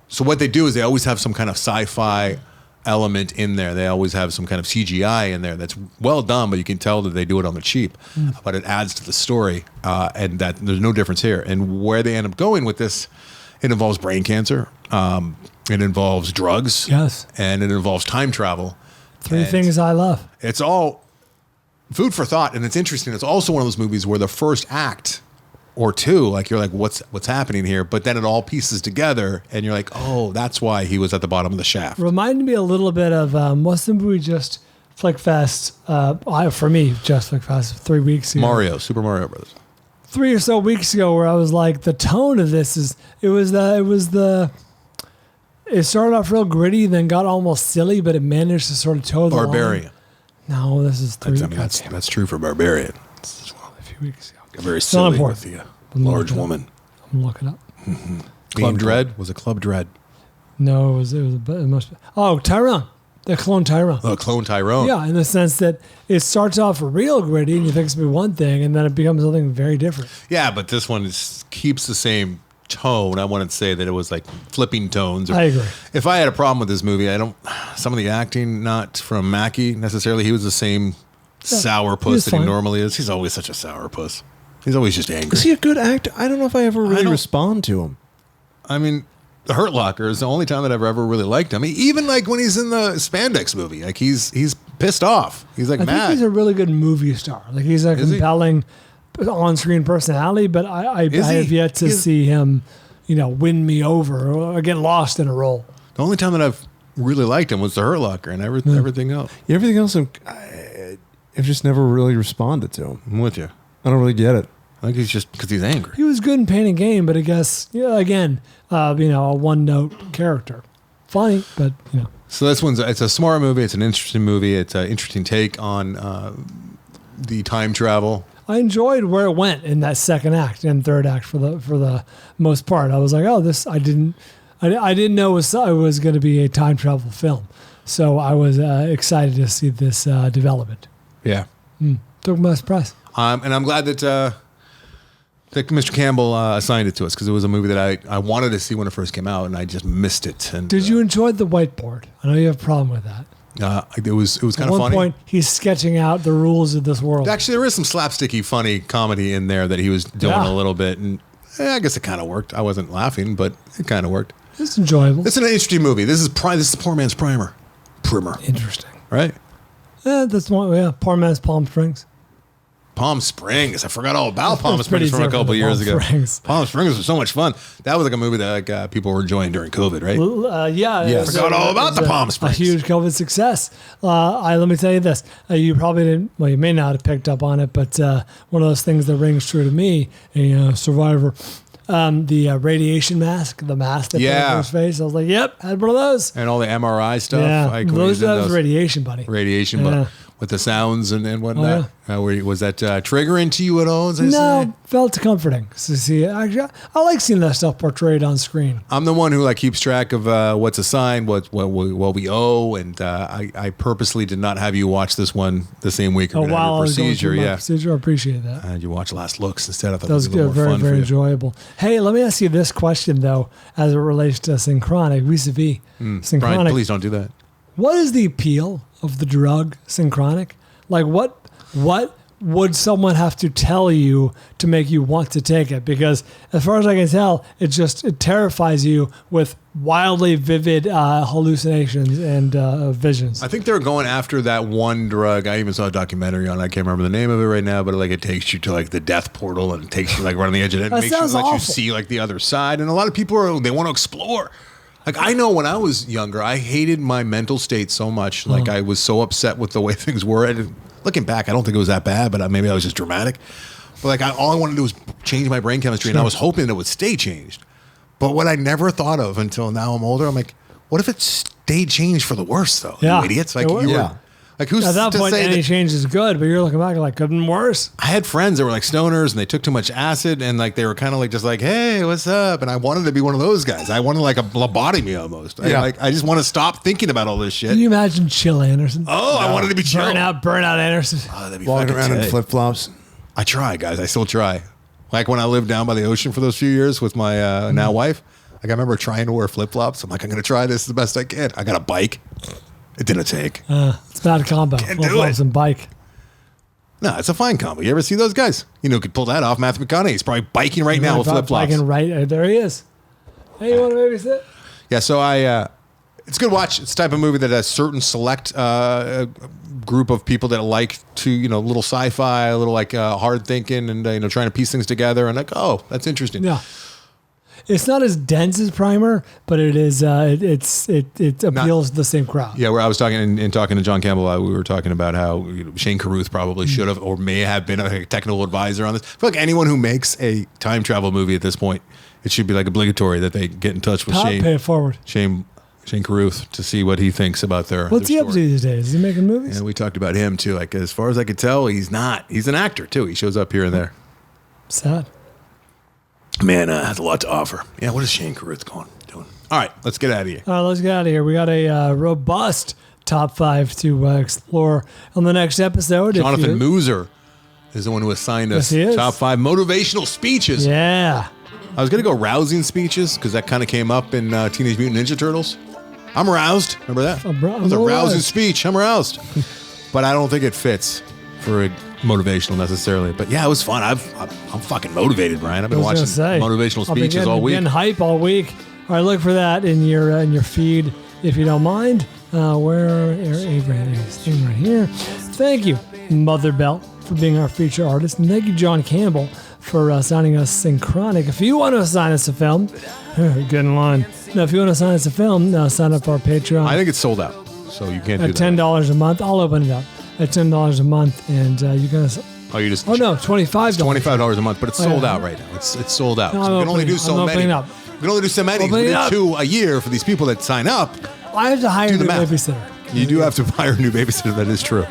So what they do is they always have some kind of sci-fi element in there. They always have some kind of CGI in there that's well done, but you can tell that they do it on the cheap. But it adds to the story, and that there's no difference here. And where they end up going with this, it involves brain cancer, it involves drugs, Yes. and it involves time travel. Three And things I love. It's all food for thought, and it's interesting. It's also one of those movies where the first act or two, like you're like, what's happening here? But then it all pieces together, and you're like, oh, that's why he was at the bottom of the shaft. Reminded me a little bit of what's the movie just Flickfest? For me, just Flickfest 3 weeks ago. Super Mario Brothers. 3 or so weeks ago, where I was like, the tone of this is it started off real gritty, then got almost silly, but it managed to sort of toe the line. Barbarian. No, this is three. That's true for Barbarian. A few weeks ago. Very silly with the large woman. I'm looking up. Club Dread? Was it Club Dread? No, it must be. Oh, Tyrone. The clone Tyrone. Oh, Clone Tyrone. Yeah, in the sense that it starts off real gritty and you think it's going to be one thing, and then it becomes something very different. Yeah, but this one keeps the same tone. I wouldn't say that it was like flipping tones. I agree. If I had a problem with this movie, some of the acting, not from Mackie necessarily, he was the same sourpuss that he normally is. He's always such a sourpuss. He's always just angry. Is he a good actor? I don't know if I ever really respond to him. I mean, The Hurt Locker is the only time that I've ever really liked him. Even like when he's in the spandex movie, like he's pissed off. He's like I mad. think he's a really good movie star. Like he's a compelling on-screen personality, but I have yet to see him, win me over or get lost in a role. The only time that I've really liked him was The Hurt Locker and everything else. Yeah, everything else, I've just never really responded to him. I'm with you. I don't really get it. I think he's just because he's angry. He was good in Pain and Gain, but I guess, again, a one-note character. Funny, but, So it's a smart movie. It's an interesting movie. It's an interesting take on the time travel. I enjoyed where it went in that second act and third act for the most part. I was like, oh, this I didn't know it was going to be a time travel film, so I was excited to see this development. Yeah, Took me by surprise. And I'm glad that Mr. Campbell assigned it to us because it was a movie that I wanted to see when it first came out, and I just missed it. And did you enjoy the whiteboard? I know you have a problem with that. It was kind of funny. At one point, he's sketching out the rules of this world. Actually, there is some slapsticky, funny comedy in there that he was doing a little bit, and I guess it kind of worked. I wasn't laughing, but it kind of worked. It's enjoyable. It's an interesting movie. This is poor man's primer. Interesting, right? Yeah, that's one. Yeah, poor man's Palm Springs. Palm Springs. I forgot all about Palm Springs from a couple years ago. Palm Springs was so much fun. That was like a movie that people were enjoying during COVID, right? Yeah. Forgot all about the Palm Springs. A huge COVID success. Let me tell you this. You probably didn't, you may not have picked up on it, but one of those things that rings true to me, a survivor, the radiation mask, the mask that put on his face. I was like, yep, had one of those. And all the MRI stuff. Yeah, those was radiation, buddy. But with the sounds and whatnot. Was that triggering to you at all? No, felt comforting to see it. Actually, I like seeing that stuff portrayed on screen. I'm the one who keeps track of what's assigned, what we owe, and I purposely did not have you watch this one the same week. While I was going through my procedure, I appreciate that. You watch Last Looks instead. I thought that was good, very, very enjoyable. Hey, let me ask you this question though, as it relates to Synchronic, vis-a-vis Synchronic. Bryan, please don't do that. What is the appeal of the drug Synchronic? Like what would someone have to tell you to make you want to take it? Because as far as I can tell, it terrifies you with wildly vivid hallucinations and visions. I think they're going after that one drug. I even saw a documentary on it. I can't remember the name of it right now, but it takes you to the death portal and it takes you right on the edge of it. It makes you let you see the other side. And a lot of people they want to explore. I know when I was younger, I hated my mental state so much. I was so upset with the way things were. And looking back, I don't think it was that bad, but maybe I was just dramatic. But all I wanted to do was change my brain chemistry, and I was hoping it would stay changed. But what I never thought of until now I'm older, I'm like, what if it stayed changed for the worse, though? Yeah. You idiots. Who's at that to point, say any change is good, but you're looking back couldn't worse. I had friends that were stoners and they took too much acid and they were kind of just hey, what's up? And I wanted to be one of those guys. I wanted a lobotomy almost. I just want to stop thinking about all this shit. Can you imagine Chill Anderson? Oh, I wanted to be Chill. Burnout Anderson. Oh, that'd be walking around in flip flops. I try, guys. I still try. When I lived down by the ocean for those few years with my now wife, I remember trying to wear flip flops. I'm going to try this the best I can. I got a bike. It didn't take. It's a bad combo. Can't do it. And bike. No, it's a fine combo. You ever see those guys? You know, who could pull that off. Matthew McConaughey. He's probably biking right now with flip flops. Biking right there. He is. Hey, you want to babysit? Yeah. So it's a good watch. It's the type of movie that a certain select group of people that like to, little sci-fi, a little like hard thinking, and trying to piece things together, and like, oh, that's interesting. Yeah. It's not as dense as Primer, but it is. It appeals to the same crowd. Yeah, where I was talking to John Campbell, we were talking about how Shane Carruth probably should have or may have been a technical advisor on this. I feel like anyone who makes a time travel movie at this point, it should be like obligatory that they get in touch with Shane. Pay it forward. Shane Carruth to see what he thinks about their. What's he up to these days? Is he making movies? And we talked about him too. Like as far as I could tell, he's not. He's an actor too. He shows up here and there. Sad. Man, has a lot to offer. Yeah, what is Shane Carruth doing? All right, let's get out of here. All right, let's get out of here. We got a robust top 5 to explore on the next episode. Jonathan Mooser is the one who assigned us top 5 motivational speeches. Yeah. I was going to go rousing speeches because that kind of came up in Teenage Mutant Ninja Turtles. I'm aroused. Remember that? It was a rousing speech. I'm aroused. But I don't think it fits for a motivational necessarily. But yeah, it was fun. I'm fucking motivated, Brian. I've been watching motivational speeches all week. Getting hype all week. All right, look for that in your feed if you don't mind. Where Abraham is right here. Thank you, Mother Bell, for being our feature artist. And thank you, John Campbell, for assigning us Synchronic. If you want to assign us a film, get in line. Now, if you want to assign us a film, sign up for our Patreon. I think it's sold out, so you can't do that. At $10 a month, I'll open it up. At $10 a month, and you can. Oh no, $25. It's $25 a month, but it's sold out right now. It's sold out. No, so we can only do so many. We can only do so many. We do 2 a year for these people that sign up. I have to hire a new babysitter. You do have to hire a new babysitter. That is true.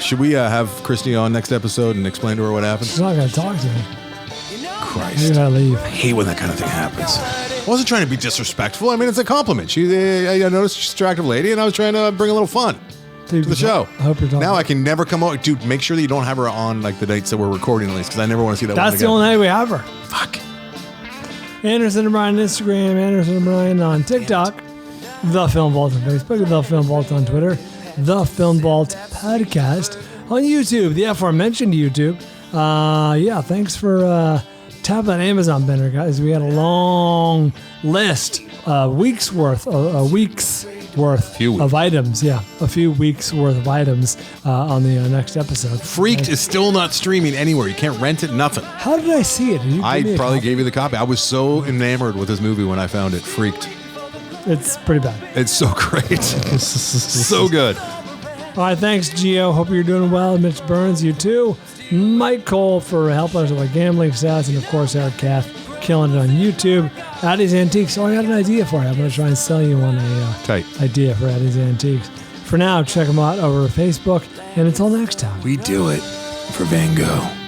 Should we have Christy on next episode and explain to her what happened? She's not going to talk to me. Christ. You gotta leave. I hate when that kind of thing happens. I wasn't trying to be disrespectful. I mean, it's a compliment. I noticed she's an attractive lady, and I was trying to bring a little fun to the show. I hope you're talking. Now I can never come out. Dude, make sure that you don't have her on like the nights that we're recording at least, because I never want to see that. That's the only night we have her. Fuck. Anderson and Bryan on Instagram, Anderson and Bryan on TikTok, The Film Vault on Facebook, The Film Vault on Twitter, The Film Vault Podcast on YouTube, the aforementioned YouTube. Thanks for tapping that Amazon banner, guys. We had a long list, weeks worth of items. Yeah, a few weeks worth of items on the next episode. Freaked is still not streaming anywhere. You can't rent it, nothing. How did I see it? I probably gave you the copy. I was so enamored with this movie when I found it. Freaked. It's pretty bad. It's so great. So good. All right, thanks, Gio. Hope you're doing well. Mitch Burns, you too. Mike Cole for helping us with our gambling stats, and of course, Eric Kath killing it on YouTube. Addie's Antiques. Oh, I got an idea for you. I'm going to try and sell you on a idea for Addie's Antiques. For now, check them out over Facebook, and until next time. We do it for Van Gogh.